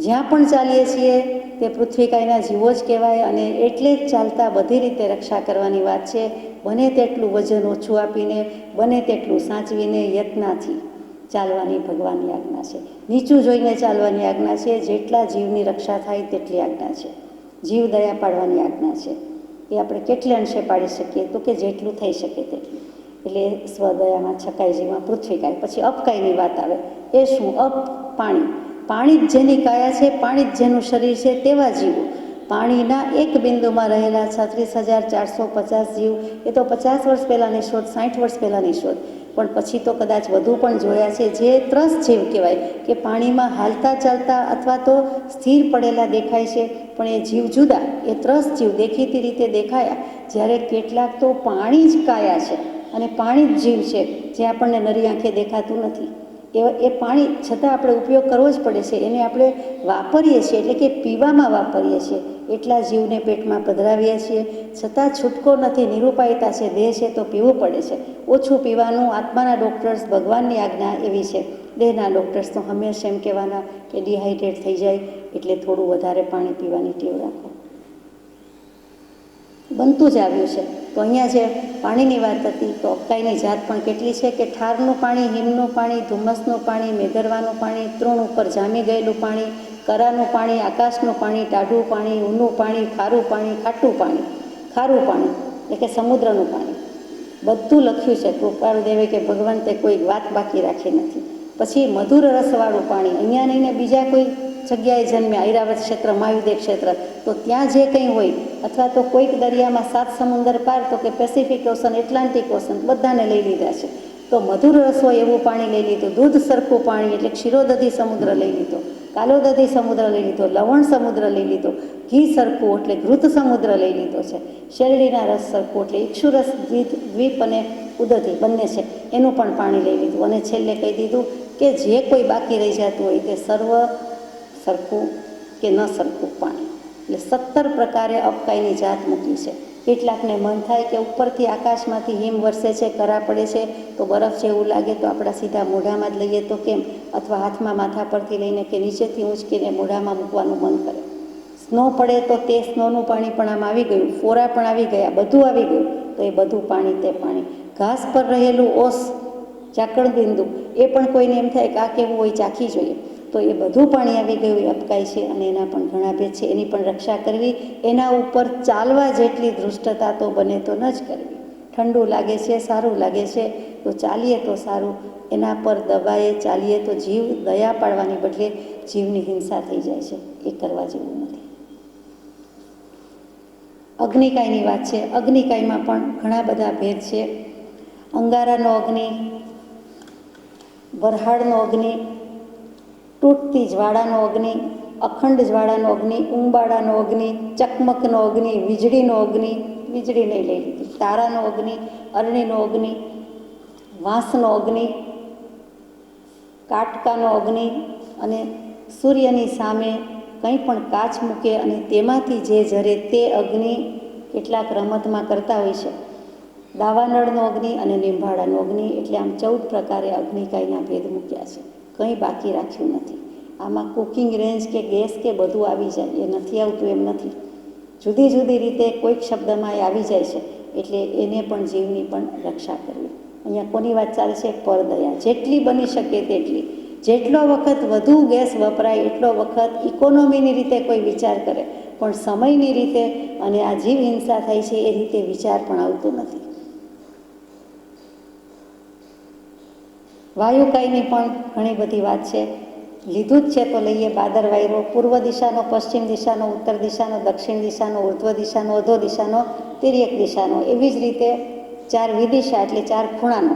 જ્યાં પણ ચાલીએ છીએ તે પૃથ્વીકાયના જીવો જ કહેવાય, અને એટલે જ ચાલતા બધી રીતે રક્ષા કરવાની વાત છે. બને તેટલું વજન ઓછું આપીને, બને તેટલું સાચવીને, યત્નાથી ચાલવાની ભગવાનની આજ્ઞા છે. નીચું જોઈને ચાલવાની આજ્ઞા છે. જેટલા જીવની રક્ષા થાય તેટલી આજ્ઞા છે. જીવ દયા પાડવાની આજ્ઞા છે. એ આપણે કેટલે અંશે પાડી શકીએ? તો કે જેટલું થઈ શકે તેટલું. એટલે સ્વદયામાં, છકાઈ જીવમાં પૃથ્વીકાય. પછી અપકાયની વાત આવે. એ શું? અપ પાણી. પાણી જ જેની કાયા છે, પાણી જ જેનું શરીર છે તેવા જીવો. પાણીના એક બિંદુમાં રહેલા 36,450 જીવ, એ તો 50 વર્ષ પહેલાંની શોધ, 60 વર્ષ પહેલાંની શોધ, પણ પછી તો કદાચ વધુ પણ જોયા છે, જે ત્રસ્ત જીવ કહેવાય કે પાણીમાં હાલતા ચાલતા અથવા તો સ્થિર પડેલા દેખાય છે, પણ એ જીવ જુદા, એ ત્રસ્ત જીવ દેખીતી રીતે દેખાયા. જ્યારે કેટલાક તો પાણી જ કાયા છે અને પાણી જ જીવ છે, જે આપણને નરી આંખે દેખાતું નથી. એ પાણી છતાં આપણે ઉપયોગ કરવો જ પડે છે, એને આપણે વાપરીએ છીએ, એટલે કે પીવામાં વાપરીએ છીએ, એટલા જીવને પેટમાં પધરાવીએ છીએ, છતાં છૂટકો નથી, નિરુપાયતા છે, દેહ છે તો પીવું પડે છે. ઓછું પીવાનું આત્માના ડૉક્ટર્સ, ભગવાનની આજ્ઞા એવી છે. દેહના ડૉક્ટર્સ તો હંમેશા એમ કહેવાના કે ડિહાઇડ્રેટ થઈ જાય એટલે થોડું વધારે પાણી પીવાની ટેવ રાખો. બનતું જ આવ્યું છે. તો અહીંયા જે પાણીની વાત હતી, તો અબકાઈની જાત પણ કેટલી છે કે ઠારનું પાણી, હિમનું પાણી, ધુમ્મસનું પાણી, મેઘરવાનું પાણી, તૃણ ઉપર જામી ગયેલું પાણી, કરાનું પાણી, આકાશનું પાણી, ટાઢું પાણી, ઊનું પાણી, ખારું પાણી, ખાટું પાણી, ખારું પાણી એટલે કે સમુદ્રનું પાણી, બધું લખ્યું છે. કૃપાળુદેવે કે ભગવંતે કોઈ વાત બાકી રાખી નથી. પછી મધુર રસવાળું પાણી, અહીંયા નહીં ને બીજા કોઈ જગ્યાએ જન્મ્યા, ઐરાવત ક્ષેત્ર, મહાયુદ્ધ ક્ષેત્ર, તો ત્યાં જે કંઈ હોય, અથવા તો કોઈક દરિયામાં 7 સમુદ્ર પાર, તો કે પેસિફિક ઓશન, એટલાન્ટિક ઓશન, બધાને લઈ લીધા છે. તો મધુર રસ હોય એવું પાણી લઈ લીધું, દૂધ સરખું પાણી એટલે ક્ષીરોદધી સમુદ્ર લઈ લીધો, કાલોદધી સમુદ્ર લઈ લીધો, લવણ સમુદ્ર લઈ લીધો, ઘી સરખું એટલે ઘૃત સમુદ્ર લઈ લીધો છે, શેરડીના રસ સરખું એટલે ઇક્ષુરસ દ્વીપ અને ઉદધી બંને છે, એનું પણ પાણી લઈ લીધું. અને છેલ્લે કહી દીધું કે જે કોઈ બાકી રહી જતું હોય તે સર્વ સરખું કે ન સરખું પાણી. એટલે 17 પ્રકારે અબકાઈની જાત મૂકી છે. કેટલાકને મન થાય કે ઉપરથી આકાશમાંથી હિમ વરસે છે, કરા પડે છે, તો બરફ જેવું લાગે, તો આપણા સીધા મોઢામાં જ લઈએ તો કેમ, અથવા હાથમાં માથા પરથી લઈને કે નીચેથી ઊંચકીને મોઢામાં મૂકવાનું મન કરે. સ્નો પડે તો તે સ્નોનું પાણી પણ આમ આવી ગયું, ફોરા પણ આવી ગયા, બધું આવી ગયું, તો એ બધું પાણી તે પાણી. ઘાસ પર રહેલું ઓસ, ઝાકળ બિંદુ, એ પણ કોઈને એમ થાય કે આ કેવું હોય, ચાખી જોઈએ, તો એ બધું પાણી આવી ગયું, એ અબકાય છે. અને એના પણ ઘણા ભેદ છે, એની પણ રક્ષા કરવી. એના ઉપર ચાલવા જેટલી ધૃષ્ટતા તો બને તો ન જ કરવી. ઠંડુ લાગે છે, સારું લાગે છે, તો ચાલીએ તો સારું, એના પર દબાઈએ ચાલીએ તો જીવ દયા પાડવાની બદલે જીવની હિંસા થઈ જાય છે, એ કરવા જેવું નથી. અગ્નિકાયની વાત છે. અગ્નિકાયમાં પણ ઘણા બધા ભેદ છે. અંગારાનો અગ્નિ, વરહાડનો અગ્નિ, તૂટતી જ્વાળાનો અગ્નિ, અખંડ જ્વાળાનો અગ્નિ, ઉંબાળાનો અગ્નિ, ચકમકનો અગ્નિ, વીજળીનો અગ્નિ, વીજળી નહીં લઈ લીધી, તારાનો અગ્નિ, અરણીનો અગ્નિ, વાંસનો અગ્નિ, કાટકાનો અગ્નિ, અને સૂર્યની સામે કંઈ પણ કાચ મૂકે અને તેમાંથી જે જરે તે અગ્નિ. કેટલાક રમતમાં કરતા હોય છે. દાવાનળનો અગ્નિ અને લીંબાડાનો અગ્નિ, એટલે આમ 14 પ્રકારે અગ્નિકાયના ભેદ મૂક્યા છે. કંઈ બાકી રાખ્યું નથી. આમાં કુકિંગ રેન્જ કે ગેસ કે બધું આવી જાય, એ નથી આવતું એમ નથી. જુદી જુદી રીતે કોઈક શબ્દમાં એ આવી જાય છે, એટલે એને પણ જીવની પણ રક્ષા કરવી. અહીંયા કોની વાત ચાલે છે? પરદયા. જેટલી બની શકે તેટલી, જેટલો વખત વધુ ગેસ વપરાય એટલો વખત ઇકોનોમીની રીતે કોઈ વિચાર કરે, પણ સમયની રીતે અને આ જીવ હિંસા થાય છે એ રીતે વિચાર પણ આવતો નથી. વાયુકાયની પણ ઘણી બધી વાત છે. લીધું જ છે તો લઈએ. બાદર વાયરો, પૂર્વ દિશાનો, પશ્ચિમ દિશાનો, ઉત્તર દિશાનો, દક્ષિણ દિશાનો, ઉર્ધ્વ દિશાનો, અધો દિશાનો, તિર્યક દિશાનો, એવી જ રીતે 4 વિદિશા એટલે 4 ખૂણાનો.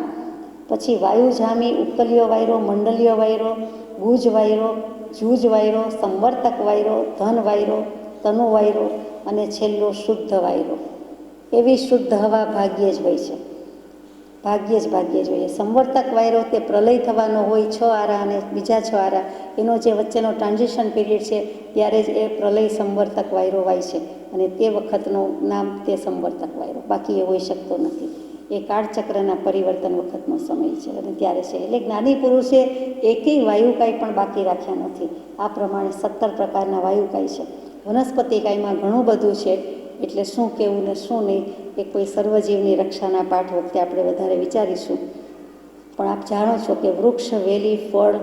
પછી વાયુજામી, ઉપકલીય વાયરો, મંડલીય વાયરો, ગુજ વાયરો, જૂજ વાયરો, સંવર્તક વાયરો, ધન વાયરો, તનુ વાયરો અને છેલ્લો શુદ્ધ વાયરો. એવી શુદ્ધ હવા ભાગ્યે જ હોય છે, ભાગ્યે જ હોય. સંવર્તક વાયરો તે પ્રલય થવાનો હોય, 6 આરા અને બીજા 6 આરા, એનો જે વચ્ચેનો ટ્રાન્ઝિશન પીરિયડ છે ત્યારે જ એ પ્રલય સંવર્તક વાયરો વાય છે, અને તે વખતનું નામ તે સંવર્તક વાયરો, બાકી એ હોઈ શકતો નથી. એ કાળચક્રના પરિવર્તન વખતનો સમય છે અને ત્યારે છે. એટલે જ્ઞાની પુરુષે એકેય વાયુકાય પણ બાકી રાખ્યા નથી. આ પ્રમાણે 17 પ્રકારના વાયુકાય છે. વનસ્પતિકાયમાં ઘણું બધું છે, એટલે શું કહેવું ને શું નહીં એ કોઈ સર્વજીવની રક્ષાના પાઠ વખતે આપણે વધારે વિચારીશું. પણ આપ જાણો છો કે વૃક્ષ, વેલી, ફળ,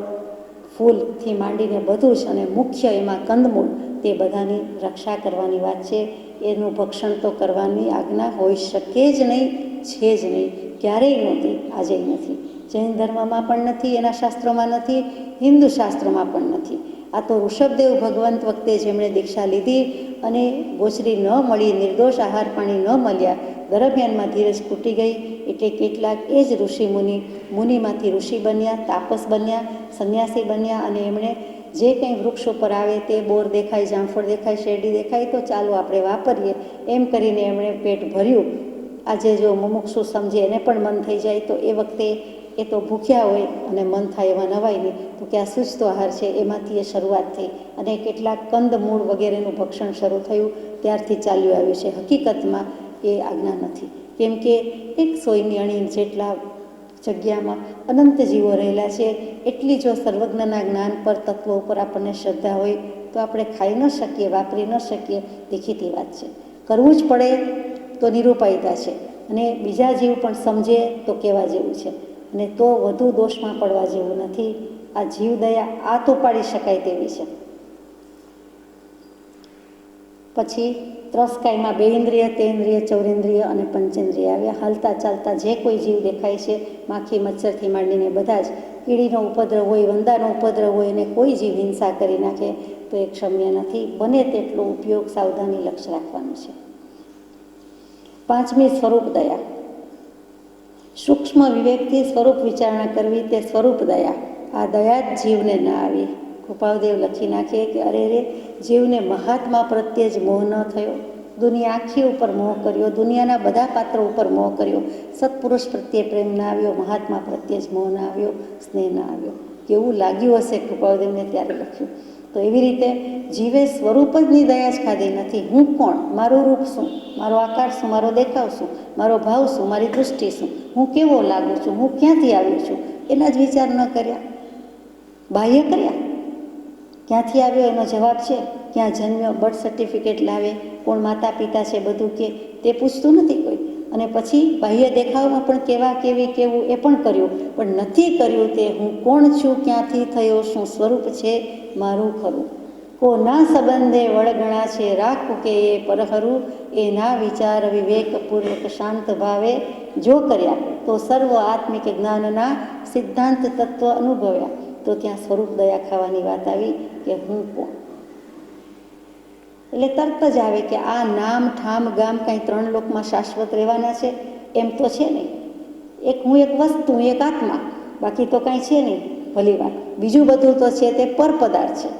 ફૂલથી માંડીને બધું જ, અને મુખ્ય એમાં કંદમૂળ, તે બધાની રક્ષા કરવાની વાત છે. એનું ભક્ષણ તો કરવાની આજ્ઞા હોઈ શકે જ નહીં, છે જ નહીં, ક્યારેય નહોતી, આજે નથી. જૈન ધર્મમાં પણ નથી, એના શાસ્ત્રોમાં નથી, હિન્દુ શાસ્ત્રોમાં પણ નથી. આ તો ઋષભદેવ ભગવંત વખતે જેમણે દીક્ષા લીધી અને ગોચરી ન મળી, નિર્દોષ આહાર પાણી ન મળ્યા, દરમિયાનમાં ધીરજ ખૂટી ગઈ. એટલે કેટલાક એ જ મુનિમાંથી ઋષિ બન્યા, તાપસ બન્યા, સંન્યાસી બન્યા અને એમણે જે કંઈ વૃક્ષ ઉપર આવે તે બોર દેખાય, જામફળ દેખાય, શેરડી દેખાય તો ચાલો આપણે વાપરીએ એમ કરીને એમણે પેટ ભર્યું. આજે જો મુમુક્ષુ સમજે એને પણ મન થઈ જાય તો એ વખતે એ તો ભૂખ્યા હોય અને મન થાય એમાં નવાય નહીં, તો કે આ શુચતો આહાર છે એમાંથી એ શરૂઆત થઈ અને કેટલાક કંદ મૂળ વગેરેનું ભક્ષણ શરૂ થયું. ત્યારથી ચાલ્યું આવ્યું છે. હકીકતમાં એ આજ્ઞા નથી, કેમ કે એક સોયની અણી જેટલા જગ્યામાં અનંત જીવો રહેલા છે. એટલી જો સર્વજ્ઞના જ્ઞાન પર, તત્વો ઉપર આપણને શ્રદ્ધા હોય તો આપણે ખાઈ ન શકીએ, વાપરી ન શકીએ, દેખીતી વાત છે. કરવું જ પડે તો નિરૂપાયતા છે અને બીજા જીવ પણ સમજે તો કહેવા જેવું છે અને તો વધુ દોષમાં પડવા જેવું નથી. આ જીવદયા આ તો પાડી શકાય તેવી છે. પછી ત્રસકાયમાં 2 ઇન્દ્રિય, તેન્દ્રિય, ચૌરેન્દ્રિય અને પંચેન્દ્રિય આવ્યા. હાલતા ચાલતા જે કોઈ જીવ દેખાય છે, માખી મચ્છરથી માંડીને બધા જ, કીડીનો ઉપદ્રવ હોય, વંદાનો ઉપદ્રવ હોય અને કોઈ જીવ હિંસા કરી નાખે તો એ ક્ષમ્ય નથી. બને તેટલો ઉપયોગ સાવધાની લક્ષ રાખવાનું છે. 5મી સ્વરૂપ દયા. સૂક્ષ્મ વિવેકથી સ્વરૂપ વિચારણા કરવી તે સ્વરૂપ દયા. આ દયા જ જીવને ના આવી. કૃપાળદેવ લખી નાખે કે અરે રે, જીવને મહાત્મા પ્રત્યે જ મોહ ન થયો, દુનિયા આખી ઉપર મોહ કર્યો, દુનિયાના બધા પાત્રો ઉપર મોહ કર્યો, સત્પુરુષ પ્રત્યે પ્રેમ ના આવ્યો, મહાત્મા પ્રત્યે જ મોહ ના આવ્યો, સ્નેહ ના આવ્યો. કેવું લાગ્યું હશે કૃપાળદેવને ત્યારે લખ્યું. તો એવી રીતે જીવે સ્વરૂપ જ ની દયા જ ખાધી નથી. હું કોણ, મારું રૂપ શું, મારો આકાર શું, મારો દેખાવ શું, મારો ભાવ શું, મારી દૃષ્ટિ શું, હું કેવો લાગુ છું, હું ક્યાંથી આવ્યો છું, એના જ વિચાર ન કર્યા, બાહ્ય કર્યા. ક્યાંથી આવ્યો એનો જવાબ છે, ક્યાં જન્મ્યો, બર્થ સર્ટિફિકેટ લાવે, કોણ માતા પિતા છે બધું કે તે પૂછતું નથી કોઈ. અને પછી બાહ્ય દેખાવમાં પણ કેવા કેવી કેવું એ પણ કર્યું, પણ નથી કર્યું તે હું કોણ છું, ક્યાંથી થયો, શું સ્વરૂપ છે મારું ખરું. કોના સંબંધે વળગણા છે રાખું કે એ પરહરું, એના વિચાર વિવેકપૂર્વક શાંત ભાવે જો કર્યા તો સર્વ આત્મિક જ્ઞાનના સિદ્ધાંત તત્વ અનુભવ્યા. તો ત્યાં સ્વરૂપ દયા ખાવાની વાત આવી કે હું કોણ. એટલે તરત જ આવે કે આ નામ, ઠામ, ગામ કાંઈ 3 લોકમાં શાશ્વત રહેવાના છે એમ તો છે નહીં. હું એક વસ્તુ, એક આત્મા, બાકી તો કાંઈ છે નહીં. ભલી વાત, બીજું બધું તો છે તે પર પદાર્થ છે.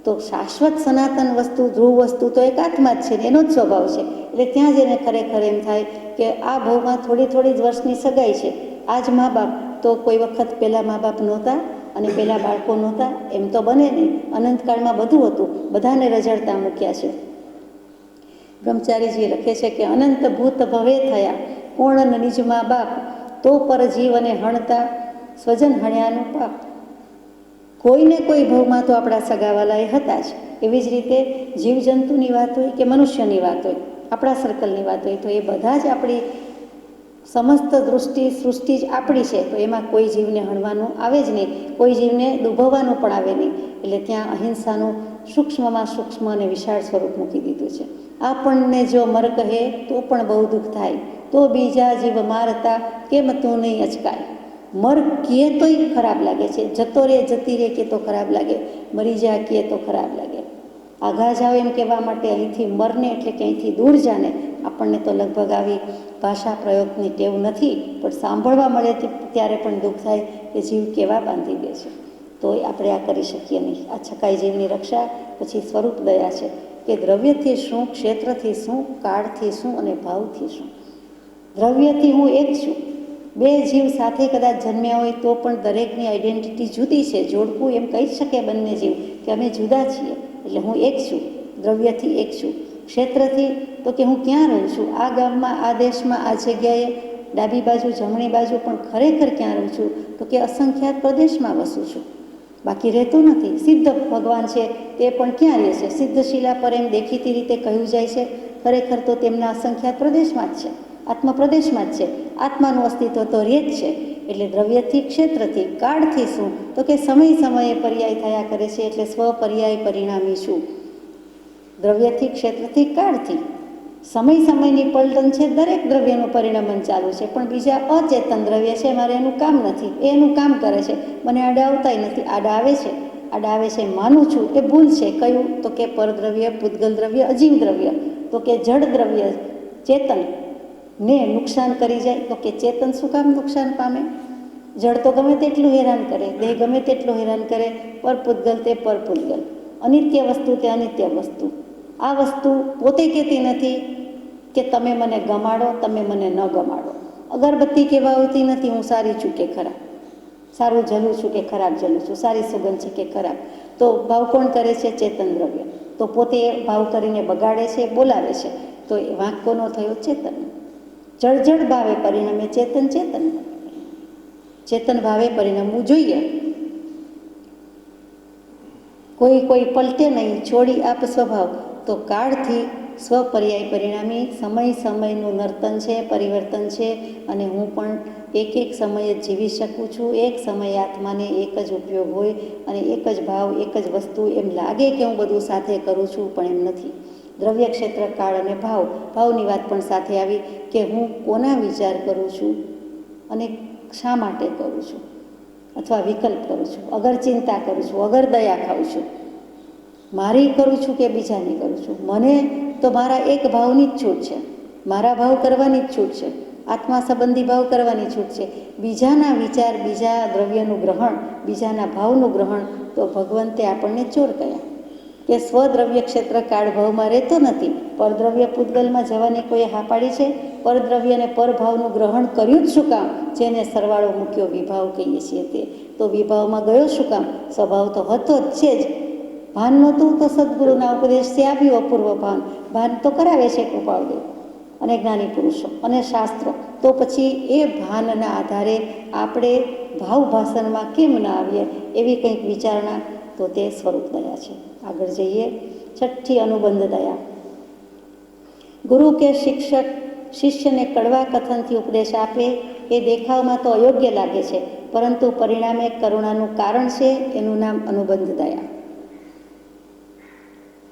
તો શાશ્વત સનાતન વસ્તુ, ધ્રુવ વસ્તુ તો એક આત્મા જ છે ને, એનો જ સ્વભાવ છે. એટલે ત્યાં જઈને ખરેખર એમ થાય કે આ ભાવમાં થોડી જ વર્ષની સગાઈ છે. આ જ મા બાપ તો કોઈ વખત પહેલાં મા બાપ નહોતા અને પહેલાં બાળકો નહોતા, એમ તો બને નહીં. અનંતકાળમાં બધું હતું, બધાને રઝળતા મૂક્યા છે. બ્રહ્મચારીજી લખે છે કે અનંત ભૂત ભવે થયા કોણ નિજ મા બાપ, તો પર જીવને હણતા સ્વજન હણ્યાનું પાપ. કોઈને કોઈ ભાવમાં તો આપણા સગાવાલાએ હતા જ. એવી જ રીતે જીવજંતુની વાત હોય કે મનુષ્યની વાત હોય, આપણા સર્કલની વાત હોય, તો એ બધા જ આપણી સમસ્ત સૃષ્ટિ જ આપણી છે. તો એમાં કોઈ જીવને હણવાનું આવે જ નહીં, કોઈ જીવને દુભવવાનું પણ આવે નહીં. એટલે ત્યાં અહિંસાનું સૂક્ષ્મમાં સૂક્ષ્મ અને વિશાળ સ્વરૂપ મૂકી દીધું છે. આપણને જો મર કહે તો પણ બહુ દુઃખ થાય, તો બીજા જીવ મારતા કેમ તું નહીં અચકાય. મર કહે તોય ખરાબ લાગે છે, જતો રે જતી રે કે તો ખરાબ લાગે, મરી જા કહે તો ખરાબ લાગે. આઘા જાવ એમ કહેવા માટે અહીંથી મરને એટલે કે અહીંથી દૂર જાને. આપણને તો લગભગ આવી ભાષા પ્રયોગની ટેવ નથી, પણ સાંભળવા મળે ત્યારે પણ દુઃખ થાય કે જીવ કેવા બાંધી દે છે. તો આપણે આ કરી શકીએ નહીં. આ છકાઈ જીવની રક્ષા. પછી સ્વરૂપ દયા છે કે દ્રવ્યથી શું, ક્ષેત્રથી શું, કાળથી શું અને ભાવથી શું. દ્રવ્યથી હું એક છું. 2 જીવ સાથે કદાચ જન્મ્યા હોય તો પણ દરેકની આઈડેન્ટિટી જુદી છે. જોડકું એમ કહી શકે બંને જીવ કે અમે જુદા છીએ, એટલે હું એક છું, દ્રવ્યથી એક છું. ક્ષેત્રથી તો કે હું ક્યાં રહું છું, આ ગામમાં, આ દેશમાં, આ જગ્યાએ, ડાબી બાજુ, જમણી બાજુ, પણ ખરેખર ક્યાં રહું છું તો કે અસંખ્યાત પ્રદેશમાં વસું છું, બાકી રહેતો નથી. સિદ્ધ ભગવાન છે તે પણ ક્યાં રહે છે, સિદ્ધશિલા પર એમ દેખીતી રીતે કહ્યું જાય છે, ખરેખર તો તેમના અસંખ્યાત પ્રદેશમાં જ છે, આત્મપ્રદેશમાં જ છે. આત્માનું અસ્તિત્વ તો રહે જ છે. એટલે દ્રવ્યથી, ક્ષેત્રથી, કાળથી શું તો કે સમયે પર્યાય થયા કરે છે, એટલે સ્વપર્યાય પરિણામી શું. દ્રવ્યથી, ક્ષેત્રથી, કાળથી સમયની પલટન છે. દરેક દ્રવ્યનું પરિણમન ચાલુ છે, પણ બીજા અચેતન દ્રવ્ય છે, મારે એનું કામ નથી, એ એનું કામ કરે છે, મને આડા આવતાય નથી, આડા આવે છે. આવે છે માનું છું એ ભૂલ છે. કયું? તો કે પરદ્રવ્ય, પૂતગલ દ્રવ્ય, અજીવ દ્રવ્ય. તો કે જડ દ્રવ્ય ચેતન ને નુકસાન કરી જાય. તો કે ચેતન શું કામ નુકસાન પામે? જળ તો ગમે તેટલું હેરાન કરે, દેહ ગમે તેટલું હેરાન કરે, પર પૂતગલ તે પર પૂતગલ, અનિત્ય વસ્તુ તે અનિત્ય વસ્તુ. આ વસ્તુ પોતે કહેતી નથી કે તમે મને ગમાડો, તમે મને ન ગમાડો. અગરબત્તી કહેવા આવતી નથી હું સારી છું કે ખરાબ, સારું જલું છું કે ખરાબ જલું છું, સારી સુગંધ છે કે ખરાબ. તો ભાવ કોણ કરે છે? ચેતન દ્રવ્ય. તો પોતે ભાવ કરીને બગાડે છે, બોલાવે છે. તો એ વાંક કોનો થયો? ચેતન. જળ ભાવે પરિણમે, ચેતન ચેતન. ચેતન ભાવે પરિણમવું જોઈએ. કોઈ પલટે નહીં, છોડી આપ સ્વભાવ. તો કાળથી સ્વપર્યાય પરિણામી સમયનું નર્તન છે, પરિવર્તન છે. અને હું પણ એક સમયે જીવી શકું છું. એક સમયે આત્માને એક જ ઉપયોગ હોય અને એક જ ભાવ, એક જ વસ્તુ. એમ લાગે કે હું બધું સાથે કરું છું, પણ એમ નથી. દ્રવ્ય, ક્ષેત્ર, કાળ અને ભાવની વાત પણ સાથે આવી કે હું કોના વિચાર કરું છું અને શા માટે કરું છું, અથવા વિકલ્પ કરું છું, અગર ચિંતા કરું છું, અગર દયા ખાઉં છું, મારી કરું છું કે બીજાની કરું છું. મને તો મારા એક ભાવની જ છૂટ છે, મારા ભાવ કરવાની જ છૂટ છે, આત્મા સંબંધી ભાવ કરવાની છૂટ છે. બીજાના વિચાર, બીજા દ્રવ્યનું ગ્રહણ, બીજાના ભાવનું ગ્રહણ, તો ભગવંતે આપણને ચોર કહ્યા કે સ્વદ્રવ્ય, ક્ષેત્ર, કાળ, ભાવમાં રહેતો નથી. પરદ્રવ્ય, પૂતગલમાં જવાની કોઈ હા પાડી છે? પરદ્રવ્ય અને પરભાવનું ગ્રહણ કર્યું જ શું કામ? જેને સરવાળો મૂક્યો વિભાવ કહીએ છીએ તે. તો વિભાવમાં ગયો શું કામ? સ્વભાવ તો હતો જ છે જ. ભાન નહોતું તો સદગુરુના ઉપદેશથી આવ્યું અપૂર્વ ભાન તો કરાવે છે કૃપાળુદેવ અને જ્ઞાની પુરુષો અને શાસ્ત્રો. તો પછી એ ભાનના આધારે આપણે ભાવ ભાષણમાં કેમ ના આવીએ? એવી કંઈક વિચારણા. તો તે સ્વરૂપ દયા છે. આગળ જઈએ. છઠ્ઠી અનુબંધ દયા. ગુરુ કે શિક્ષક શિષ્યને કડવા કથનથી ઉપદેશ આપે એ દેખાવમાં તો અયોગ્ય લાગે છે, પરંતુ પરિણામે કરુણાનું કારણ છે. એનું નામ અનુબંધ દયા.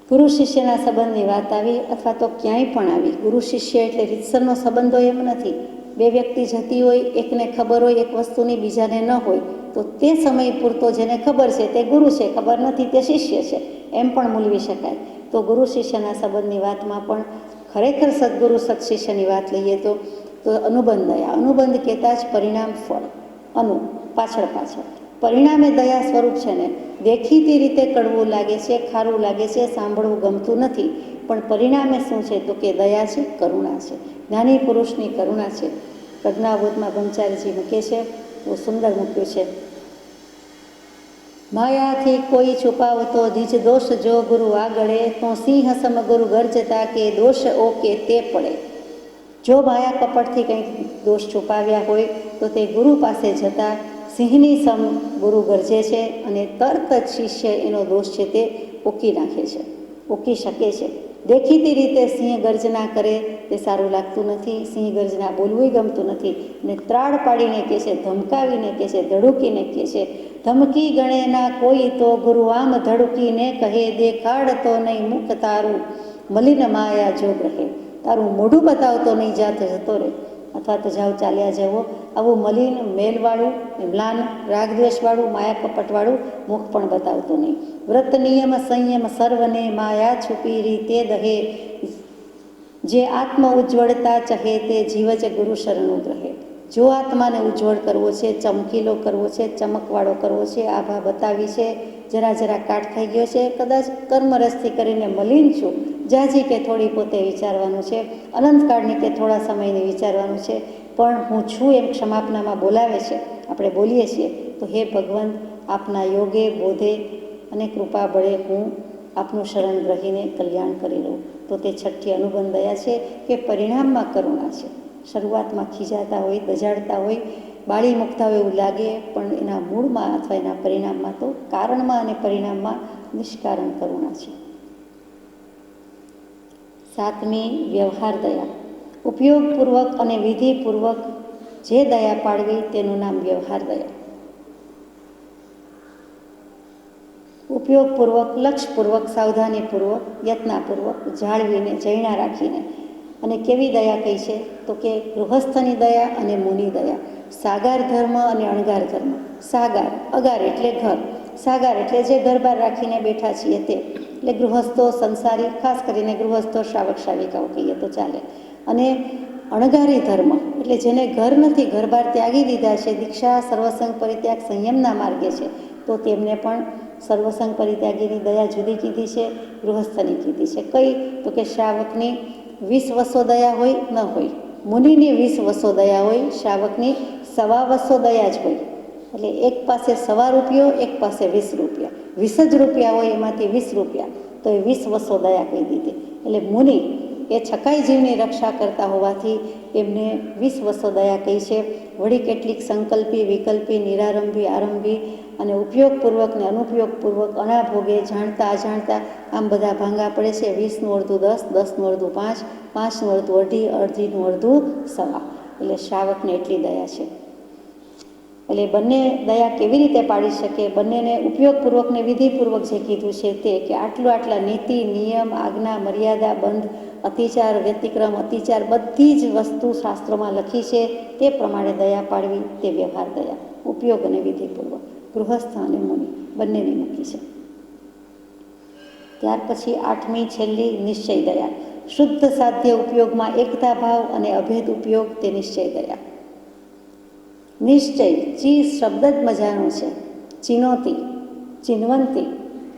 ગુરુ શિષ્યના સંબંધની વાત આવી, અથવા તો ક્યાંય પણ આવી. ગુરુ શિષ્ય એટલે રીતસરનો સંબંધ હોય એમ નથી. બે વ્યક્તિ જતી હોય, એકને ખબર હોય એક વસ્તુની, બીજાને ન હોય, તો તે સમય પૂરતો જેને ખબર છે તે ગુરુ છે, ખબર નથી તે શિષ્ય છે, એમ પણ મૂલવી શકાય. તો ગુરુ શિષ્યના સંબંધની વાતમાં પણ ખરેખર સદગુરુ સત્શિષ્યની વાત લઈએ તો અનુબંધ દયા. અનુબંધ કહેતા જ પરિણામ, ફળ, પાછળ પરિણામે દયા સ્વરૂપ છે ને. દેખીતી રીતે કડવું લાગે છે, ખારું લાગે છે, સાંભળવું ગમતું નથી, પણ પરિણામે શું છે? તો કે દયા છે, કરુણા છે, જ્ઞાની પુરુષની કરુણા છે. પ્રજ્ઞાબોધમાં બ્રહ્મચારીજી મૂકે છે, બહુ સુંદર મૂક્યું છે. માયાથી કોઈ છુપાવતો નિજ દોષ જો ગુરુ આગળે, તો સિંહ સમ ગુરુ ગર્જતા કે દોષ ઓકે તે પડે. જો માયા કપટથી કંઈક દોષ છુપાવ્યા હોય તો તે ગુરુ પાસે જતા સિંહની સમ ગુરુ ગરજે છે અને તરત જ શિષ્ય એનો દોષ છે તે ઓકી નાખે છે, ઓકી શકે છે. દેખીતી રીતે સિંહ ગર્જના કરે તે સારું લાગતું નથી. સિંહ ગર્જના બોલવું ગમતું નથી. ને ત્રાડ પાડીને કહે છે, ધમકાવીને કહે છે, ધડુકીને કહે છે. ધમકી ગણે ના કોઈ તો ગુરુ આમ ધડુકીને કહે, દેખાડતો નહીં મુખ તારું મલિન માયા જોગ રહે. તારું મોઢું બતાવતો નહીં, જાત જતો રહે, અથવા તો જાવ ચાલ્યા જવો. આવું મલિન, મેલવાળું, મ્લાન, રાગદ્વેષવાળું, માયા કપટવાળું મુખ પણ બતાવતો નહીં. વ્રત નિયમ સંયમ સર્વને માયા છુપી રીતે દહે, જે આત્મ ઉજ્જવળતા ચહે તે જીવ જ ગુરુ શરણું રહે. જો આત્માને ઉજ્જવળ કરવો છે, ચમકીલો કરવો છે, ચમકવાળો કરવો છે, આભા બતાવી છે, જરા કાટ થઈ ગયો છે, કદાચ કર્મરસથી કરીને મલિન છું, જાજી કે થોડી પોતે વિચારવાનું છે, અનંતકાળની કે થોડા સમયને વિચારવાનું છે, પણ હું છું એમ ક્ષમાપનામાં બોલાવે છે. આપણે બોલીએ છીએ તો હે ભગવંત, આપના યોગે બોધે અને કૃપા બળે હું આપનું શરણ ગ્રહીને કલ્યાણ કરી લઉં. તો તે છઠ્ઠી અનુબંધ દયા છે કે પરિણામમાં કરુણા છે. શરૂઆતમાં ખીજાતા હોય, દજાડતા હોય, બાળી મૂકતા હોય એવું લાગે, પણ એના મૂળમાં અથવા એના પરિણામમાં તો કારણમાં અને પરિણામમાં નિષ્કારણ કરુણા છે. સાતમી વ્યવહાર દયા. ઉપયોગપૂર્વક અને વિધિપૂર્વક જે દયા પાડવી તેનું નામ વ્યવહાર દયા. ઉપયોગપૂર્વક, લક્ષપૂર્વક, સાવધાનીપૂર્વક, યત્નાપૂર્વક, જાળવીને, જૈણા રાખીને. અને કેવી દયા કહી છે? તો કે ગૃહસ્થની દયા અને મુનિ દયા. સાગાર ધર્મ અને અણગાર ધર્મ. સાગાર, અગાર એટલે ઘર. સાગાર એટલે જે ઘર બહાર રાખીને બેઠા છીએ તે, એટલે ગૃહસ્થો, સંસારી, ખાસ કરીને ગૃહસ્થો, શ્રાવક શ્રાવિકાઓ કહીએ તો ચાલે. અને અણગારી ધર્મ એટલે જેને ઘર નથી, ઘર બહાર ત્યાગી દીધા છે, દીક્ષા સર્વસંગ પરિત્યાગ સંયમના માર્ગે છે, તો તેમને પણ સર્વસંગ પરિત્યાગીની દયા જુદી કીધી છે, ગૃહસ્થની કીધી છે. કઈ? તો કે શ્રાવકની 20 વસો દયા હોય ન હોય, મુનિની 20 વસો દયા હોય, શ્રાવકની 1.25 વસો દયા જ હોય. એટલે એક પાસે 1.25 રૂપિયો, એક પાસે 20 રૂપિયા, 20 જ રૂપિયા હોય, એમાંથી 20 રૂપિયા, તો એ 20 વસો દયા કહી દીધી. એટલે મુનિ એ છકાઈ જીવની રક્ષા કરતા હોવાથી એમને 20 વસો દયા કહી છે. વળી કેટલીક સંકલ્પી, વિકલ્પી, નિરારંભી, આરંભી અને ઉપયોગપૂર્વક ને અનુપયોગપૂર્વક, અનાભોગે, જાણતા અજાણતા, આમ બધા ભાંગા પડે છે. 20નું અડધું 10, 10નું અડધું 5, 5નું અડધું અઢી, અડધીનું અડધું 1.25. એટલે શ્રાવકને એટલી દયા છે. એટલે બંને દયા કેવી રીતે પાડી શકે? બંનેને ઉપયોગપૂર્વક ને વિધિપૂર્વક જે કીધું છે તે, કે આટલા નીતિ, નિયમ, આજ્ઞા, મર્યાદા, બંધ, અતિચાર, વ્યતિક્રમ, અતિચાર, બધી જ વસ્તુ શાસ્ત્રોમાં લખી છે. તે પ્રમાણે દયા પાડવી, તે વ્યવહાર દયા, ઉપયોગ અને વિધિપૂર્વક, ગૃહસ્થ અને મુનિ બંનેની મૂકી છે. ત્યાર પછી 8મી છેલ્લી નિશ્ચય દયા. શુદ્ધ સાધ્ય ઉપયોગમાં એકતા ભાવ અને અભેદ ઉપયોગ, તે નિશ્ચય દયા. નિશ્ચય, ચી શબ્દ જ મજાનો છે. ચિનોતી, ચિન્વંતી,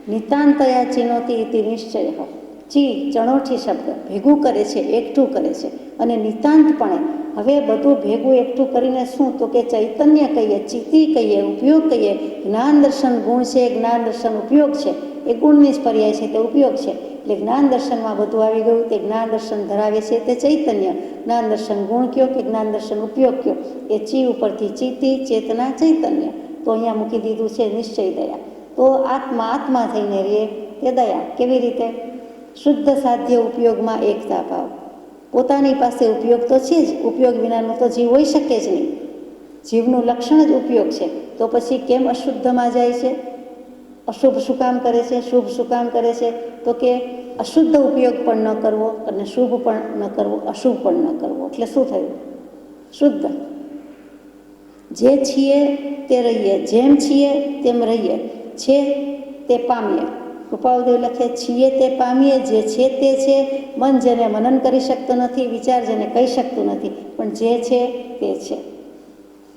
નિતાંતયા ચિનોતી ઇતિ નિશ્ચય. ચી ચણોઠી શબ્દ, ભેગું કરે છે, એકઠું કરે છે. અને નિતાંતપણે, હવે બધું ભેગું એકઠું કરીને શું? તો કે ચૈતન્ય કહીએ, ચિત્તી કહીએ, ઉપયોગ કહીએ. જ્ઞાન દર્શન ગુણ છે, જ્ઞાન દર્શન ઉપયોગ છે. એ ગુણની જ પર્યાય છે, તે ઉપયોગ છે. એટલે જ્ઞાન દર્શનમાં બધું આવી ગયું. તે જ્ઞાન દર્શન ધરાવે છે તે ચૈતન્ય. જ્ઞાન દર્શન ગુણ કયો કે જ્ઞાન દર્શન ઉપયોગ કયો, એ ચી ઉપરથી ચિત્તી, ચેતના, ચૈતન્ય. તો અહીંયા મૂકી દીધું છે નિશ્ચય દયા. તો આત્મા થઈને રહે તે દયા. કેવી રીતે? શુદ્ધ સાધ્ય ઉપયોગમાં એકતા ભાવ. પોતાની પાસે ઉપયોગ તો છે જ, ઉપયોગ વિનાનો તો જીવ હોઈ શકે જ નહીં. જીવનું લક્ષણ જ ઉપયોગ છે. તો પછી કેમ અશુદ્ધમાં જાય છે? અશુભ શું કામ કરે છે? શુભ શું કામ કરે છે? તો કે અશુદ્ધ ઉપયોગ પણ ન કરવો અને શુભ પણ ન કરવો, અશુભ પણ ન કરવો. એટલે શું થયું? શુદ્ધ. જે છીએ તે રહીએ, જેમ છીએ તેમ રહીએ, છે તે પામીએ. કૃપાળુદેવ લખે, છીએ તે પામીએ, જે છે તે છે. મન જેને મનન કરી શકતું નથી, વિચાર જેને કહી શકતું નથી, પણ જે છે તે છે.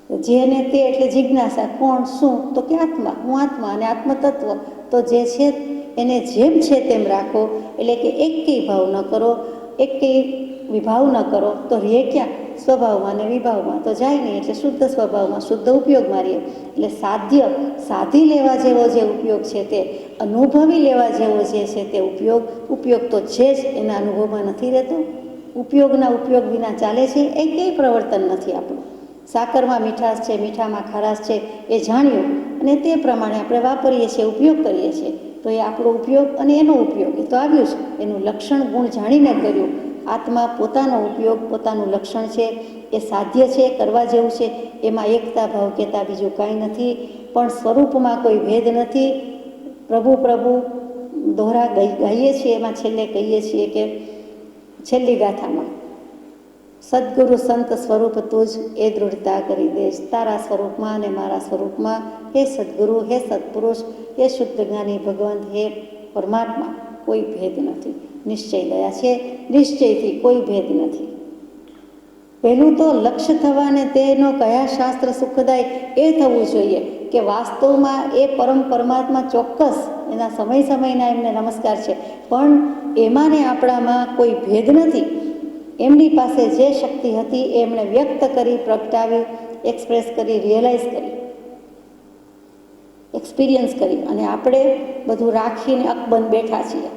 જેને તે એટલે જિજ્ઞાસા. કોણ? શું? તો કે આત્મા. હું આત્મા અને આત્મતત્વ. તો જે છે એને જેમ છે તેમ રાખો. એટલે કે એકેય ભાવ ન કરો, એકેય વિભાવ ન કરો, તો રહે ક્યાં? સ્વભાવમાં ને વિભાવમાં તો જાય નહીં. એટલે શુદ્ધ સ્વભાવમાં, શુદ્ધ ઉપયોગમાં રહીએ. એટલે સાધ્ય, સાધી લેવા જેવો જે ઉપયોગ છે તે, અનુભવી લેવા જેવો જે છે તે ઉપયોગ તો છે જ, એના અનુભવમાં નથી રહેતો. ઉપયોગના ઉપયોગ વિના ચાલે છે એ કંઈ પ્રવર્તન નથી આપણું. સાકરમાં મીઠાશ છે, મીઠામાં ખારાશ છે, એ જાણ્યું અને તે પ્રમાણે આપણે વાપરીએ છીએ, ઉપયોગ કરીએ છીએ. તો એ આપણો ઉપયોગ અને એનો ઉપયોગ એ તો આવ્યું છે. એનું લક્ષણ ગુણ જાણીને કર્યું. આત્મા પોતાનો ઉપયોગ, પોતાનું લક્ષણ છે, એ સાધ્ય છે, કરવા જેવું છે. એમાં એકતા ભાવ કહેતા બીજું કાંઈ નથી. પણ સ્વરૂપમાં કોઈ ભેદ નથી. પ્રભુ પ્રભુ દોહરા ગાઈએ છીએ, એમાં છેલ્લે કહીએ છીએ કે છેલ્લી ગાથામાં, સદગુરુ સંત સ્વરૂપ તુજ એ દૃઢતા કરી દેશ. તારા સ્વરૂપમાં અને મારા સ્વરૂપમાં, હે સદગુરુ, હે સત્પુરુષ, હે શુદ્ધ જ્ઞાની ભગવંત, હે પરમાત્મા, કોઈ ભેદ નથી. નિશ્ચય દયા છે, નિશ્ચયથી કોઈ ભેદ નથી. પહેલું તો લક્ષ્ય થવાને તેનો કયા શાસ્ત્ર સુખદાય એ થવું જોઈએ કે વાસ્તવમાં એ પરમાત્મા ચોક્કસ એના સમયના એમને નમસ્કાર છે, પણ એમાં ને આપણામાં કોઈ ભેદ નથી. એમની પાસે જે શક્તિ હતી એ એમણે વ્યક્ત કરી, પ્રગટાવી, એક્સપ્રેસ કરી, રિયલાઇઝ કરી, એક્સપિરિયન્સ કરી, અને આપણે બધું રાખીને અકબંધ બેઠા છીએ.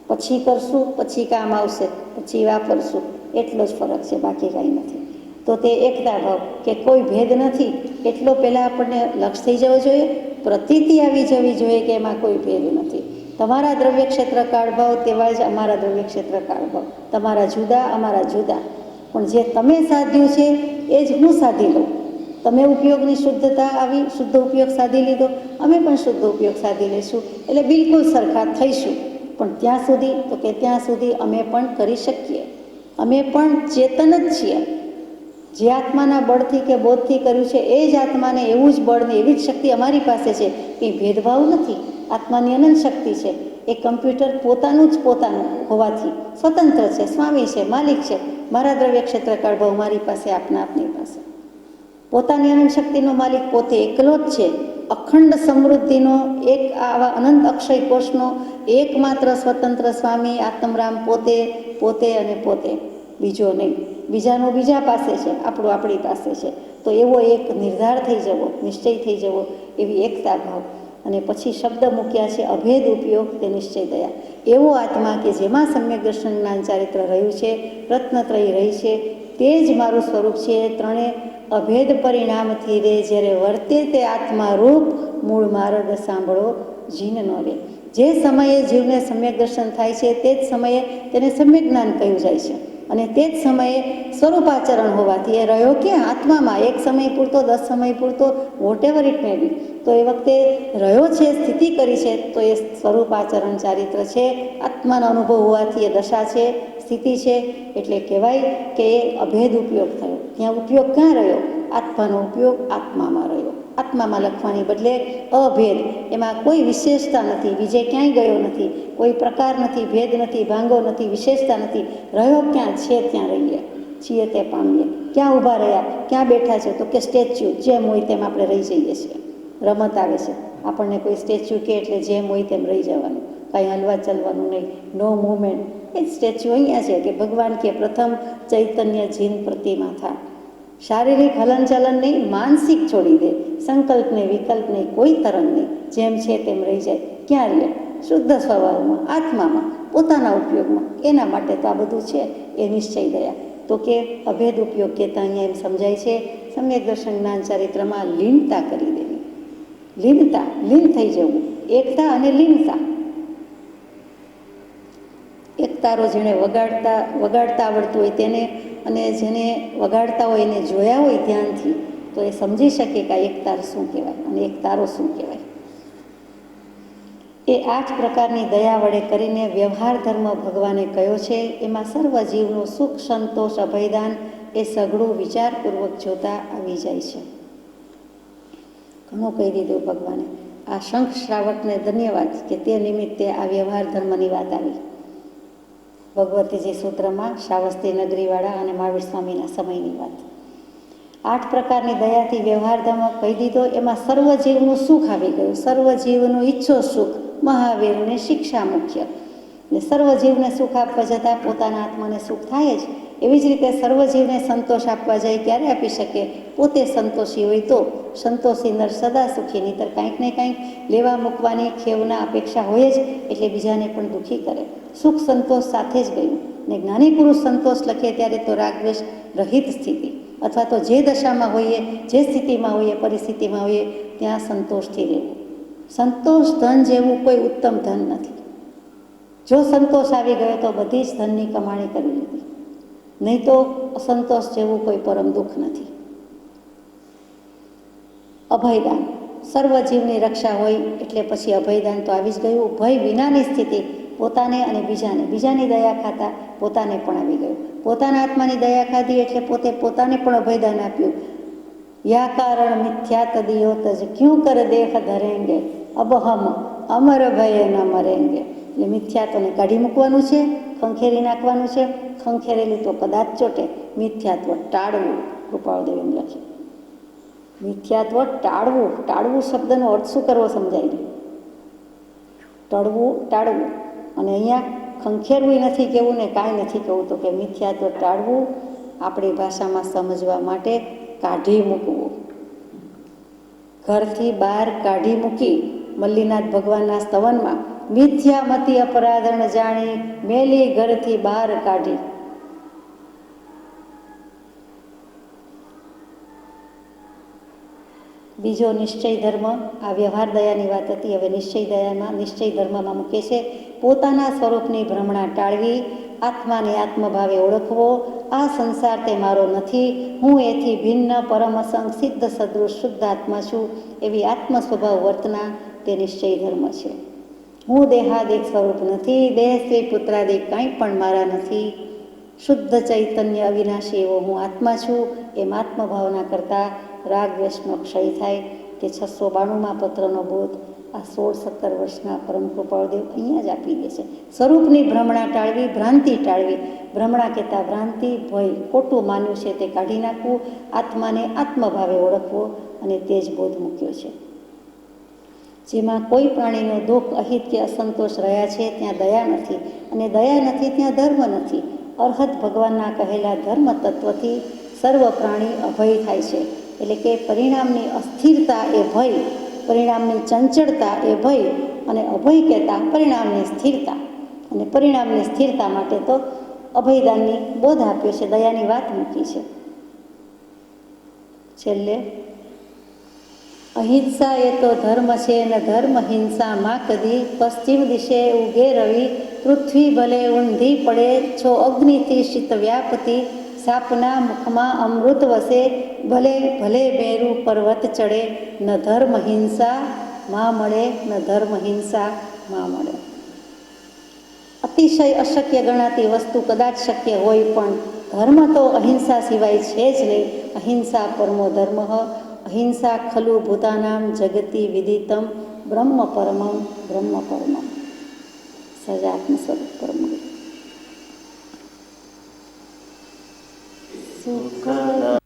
પછી કરશું, પછી કામ આવશે, પછી વાપરશું, એટલો જ ફરક છે, બાકી કાંઈ નથી. તો તે એકતા ભાવ કે કોઈ ભેદ નથી, એટલો પહેલાં આપણને લક્ષ થઈ જવો જોઈએ, પ્રતીતિ આવી જવી જોઈએ કે એમાં કોઈ ભેદ નથી. તમારા દ્રવ્ય ક્ષેત્ર કાળભાવ તેવા જ અમારા દ્રવ્ય ક્ષેત્ર કાળભાવ, તમારા જુદા, અમારા જુદા, પણ જે તમે સાધ્યું છે એ જ હું સાધી લઉં. તમે ઉપયોગની શુદ્ધતા આવી, શુદ્ધ ઉપયોગ સાધી લીધો, અમે પણ શુદ્ધ ઉપયોગ સાધી લઈશું, એટલે બિલકુલ સરખા થઈશું. પણ ત્યાં સુધી તો કે ત્યાં સુધી અમે પણ કરી શકીએ, અમે પણ ચેતન જ છીએ. જે આત્માના બળથી કે બોધથી કર્યું છે એ જ આત્માને એવું જ બળ ને એવી જ શક્તિ અમારી પાસે છે. એ ભેદભાવ નથી, આત્માની અનંત શક્તિ છે. એ કમ્પ્યુટર પોતાનું હોવાથી સ્વતંત્ર છે, સ્વામી છે, માલિક છે. મારા દ્રવ્ય ક્ષેત્ર કાળભાવ મારી પાસે, આપની પાસે. પોતાની અનંત શક્તિનો માલિક પોતે એકલો જ છે. અખંડ સમૃદ્ધિનો એક આવા અનંત અક્ષય કોષનો એકમાત્ર સ્વતંત્ર સ્વામી આત્મરામ પોતે અને પોતે, બીજો નહીં. બીજાનું બીજા પાસે છે, આપણું આપણી પાસે છે. તો એવો એક નિર્ધાર થઈ જવો, નિશ્ચય થઈ જવો, એવી એકતા ભાવ. અને પછી શબ્દ મૂક્યા છે અભેદ ઉપયોગ તે નિશ્ચય દયા. એવો આત્મા કે જેમાં સમ્યક દર્શન જ્ઞાન ચારિત્ર રહ્યું છે, રત્નત્રયી રહી છે, તે જ મારું સ્વરૂપ છે. ત્રણે અભેદ પરિણામથી રે જ્યારે વર્તે તે આત્મા રૂપ, મૂળ માર્ગ સાંભળો જીન નો રે. જે સમયે જીવને સમ્યક દર્શન થાય છે તે જ સમયે તેને સમ્યક જ્ઞાન કહ્યું જાય છે. અને તે જ સમયે સ્વરૂપાચરણ હોવાથી એ રહ્યો ક્યાં? આત્મામાં. એક સમય પૂરતો, 10 સમય પૂરતો, વોટ એવર ઇટ મે બી. તો એ વખતે રહ્યો છે, સ્થિતિ કરી છે, તો એ સ્વરૂપાચરણ ચારિત્ર છે. આત્માનો અનુભવ હોવાથી એ દશા છે, સ્થિતિ છે. એટલે કહેવાય કે એ અભેદ ઉપયોગ થયો. ત્યાં ઉપયોગ ક્યાં રહ્યો? આત્માનો ઉપયોગ આત્મામાં રહ્યો. આત્મામાં લખવાની બદલે અભેદ, એમાં કોઈ વિશેષતા નથી, બીજે ક્યાંય ગયો નથી, કોઈ પ્રકાર નથી, ભેદ નથી, ભાંગો નથી, વિશેષતા નથી. રહ્યો ક્યાં છે ત્યાં રહીએ, છીએ તે પામીએ. ક્યાં ઊભા રહ્યા, ક્યાં બેઠા છે? તો કે સ્ટેચ્યુ, જેમ હોય તેમ આપણે રહી જઈએ છીએ. રમત આવે છે, આપણને કોઈ સ્ટેચ્યુ કે એટલે જેમ હોય તેમ રહી જવાનું, કાંઈ હલવા ચલવાનું નહીં, નો મૂવમેન્ટ. એ જ સ્ટેચ્યુ અહીંયા છે કે ભગવાન કે પ્રથમ ચૈતન્ય જીન પ્રતિમા થા. શારીરિક હલનચલન નહીં, માનસિક છોડી દે. સંકલ્પ નહીં, વિકલ્પ નહીં, કોઈ તરંગ નહીં, જેમ છે તેમ રહી જાય. ક્યાં રહે? શુદ્ધ સ્વભાવમાં, આત્મામાં, પોતાના ઉપયોગમાં. એના માટે તો આ બધું છે એ નિશ્ચય દયા. તો કે અભેદ ઉપયોગ કહેતા અહીંયા એમ સમજાય છે સમ્યક દર્શન જ્ઞાન ચારિત્રમાં લીનતા કરી દેવી. લીનતા, લીન થઈ જવું. એકતા અને લીનતા. એક તારો જેણે વગાડતા આવડતું હોય તેને, અને જેને વગાડતા હોય એને જોયા હોય ધ્યાનથી, તો એ સમજી શકે કે આ એક તાર શું કહેવાય અને એક તારો શું કહેવાય. એ 8 પ્રકારની દયા વડે કરીને વ્યવહાર ધર્મ ભગવાને કયો છે. એમાં સર્વ જીવનું સુખ, સંતોષ, અભયદાન એ સઘળું વિચારપૂર્વક જોતા આવી જાય છે. ઘણું કહી દીધું ભગવાને. આ શંખ શ્રાવકને ધન્યવાદ કે તે નિમિત્તે આ વ્યવહાર ધર્મની વાત આવી. ભગવતીજી સૂત્રમાં શ્રાવસ્તી નગરીવાળા અને મહાવીર સ્વામીના સમયની વાત. 8 પ્રકારની દયાથી વ્યવહાર ધર્મ કહી દીધો. એમાં સર્વજીવનું સુખ આવી ગયું. સર્વજીવનું ઈચ્છો સુખ, મહાવીરની શિક્ષા મુખ્ય. એટલે સર્વજીવને સુખ આપવા જતાં પોતાના આત્માને સુખ થાય જ. એવી જ રીતે સર્વજીવને સંતોષ આપવા જાય ક્યારે આપી શકે? પોતે સંતોષી હોય તો. સંતોષી નર સદા સુખી, નહીંતર કાંઈક ને કાંઈક લેવા મૂકવાની ખેવના અપેક્ષા હોય જ, એટલે બીજાને પણ દુઃખી કરે. સુખ સંતોષ સાથે જ ગયું. ને જ્ઞાની પુરુષ સંતોષ લખે ત્યારે તો રાગદ્વેષ રહિત સ્થિતિ, અથવા તો જે દશામાં હોઈએ, જે સ્થિતિમાં હોઈએ, પરિસ્થિતિમાં હોઈએ, ત્યાં સંતોષથી રહેવું. સંતોષ ધન જેવું કોઈ ઉત્તમ ધન નથી. જો સંતોષ આવી ગયો તો બધી જ ધનની કમાણી કરી લીધી. નહીં તો અસંતોષ જેવું કોઈ પરમ દુઃખ નથી. અભયદાન, સર્વજીવની રક્ષા હોય એટલે પછી અભયદાન તો આવી જ ગયું. ભય વિનાની સ્થિતિ, પોતાને અને બીજાની દયા ખાતા પોતાને પણ આવી ગયું. પોતાના આત્માની દયા ખાધી એટલે પોતાને પણ અભયદાન આપ્યું. યા કારણ મિથ્યા તદિયો તજ ક્યું કર દેખ ધરેંગે, અબ હમ અમર ભય ન મરેંગે. એટલે મિથ્યાત્વને કાઢી મૂકવાનું છે, ખંખેરી નાખવાનું છે. ખંખેરેલી તો કદાચ ચોટે. મિથ્યાત્વ ટાળવું, કૃપાળદેવ એમ લખે. મિથ્યાત્વ ટાળવું. ટાળવું શબ્દનો અર્થ શું કરવો સમજાય નહીં. ટળવું, ટાળવું. અને અહીંયા ખંખેરવું નથી કહેવું ને કાંઈ નથી કહેવું. તો કે મિથ્યાત્વ ટાળવું, આપણી ભાષામાં સમજવા માટે કાઢી મૂકવું. ઘરથી બહાર કાઢી મૂકી. મલ્લીનાથ ભગવાનના સ્તવનમાં મિથ્યામતી અપરાધણ જાણી મેલી ઘરથી બહાર કાઢી. બીજો નિશ્ચય ધર્મ, આ વ્યવહાર દયાની વાત હતી. હવે નિશ્ચય ધર્મમાં મૂકે છે પોતાના સ્વરૂપની ભ્રમણા ટાળવી, આત્માને આત્મભાવે ઓળખવો. આ સંસાર તે મારો નથી, હું એથી ભિન્ન પરમ અસંગ સિદ્ધ સદૃશ શુદ્ધ આત્મા છું, એવી આત્મ સ્વભાવ વર્તના તે નિશ્ચય ધર્મ છે. હું દેહાદિક સ્વરૂપ નથી, દેહ સ્ત્રી પુત્રાદિક કાંઈ પણ મારા નથી. શુદ્ધ ચૈતન્ય અવિનાશી એવો હું આત્મા છું. એમ આત્મભાવના કરતાં રાગ દ્વેષનો ક્ષય થાય. તે 692માં પત્રનો બોધ આ 16-17 વર્ષના પરમ કૃપાળુદેવ અહીંયા જ આપી દે છે. સ્વરૂપની ભ્રમણા ટાળવી, ભ્રાંતિ ટાળવી. ભ્રમણા કહેતા ભ્રાંતિ, ભય, ખોટું માન્યું છે તે કાઢી નાખવું, આત્માને આત્મભાવે ઓળખવો, અને તે જ બોધ મૂક્યો છે. જેમાં કોઈ પ્રાણીનો દુઃખ, અહિત કે અસંતોષ રહ્યા છે ત્યાં દયા નથી, અને દયા નથી ત્યાં ધર્મ નથી. અર્હત ભગવાનના કહેલા ધર્મ તત્વથી સર્વ પ્રાણી અભય થાય છે. એટલે કે પરિણામની અસ્થિરતા એ ભય, પરિણામની ચંચળતા એ ભય, અને અભય કહેતા પરિણામની સ્થિરતા. અને પરિણામની સ્થિરતા માટે તો અભયદાનની બોધ આપ્યો છે, દયાની વાત મૂકી છે. છેલ્લે અહિંસા એ તો ધર્મ છે ને ધર્મ હિંસા માં કદી. પશ્ચિમ દિશે ઉગે રવિ, પૃથ્વી ભલે ઊંધી પડે. છો અગ્નિથી શીત વ્યાપતી, સાપના મુખમાં અમૃત વસે. ભલે ભલે મેરુ પર્વત ચડે, ન ધર્મ હિંસા માં મળે, ન ધર્મ હિંસા માં મળે. અતિશય અશક્ય ગણાતી વસ્તુ કદાચ શક્ય હોય, પણ ધર્મ તો અહિંસા સિવાય છે જ નહીં. અહિંસા પરમો ધર્મ. અહિંસા ખલુ ભૂતાનામ જગતિ વિદિતમ, બ્રહ્મ પરમમ બ્રહ્મ પરમમ. સજાત્મ સ્વરૂપ પરમ સુખ.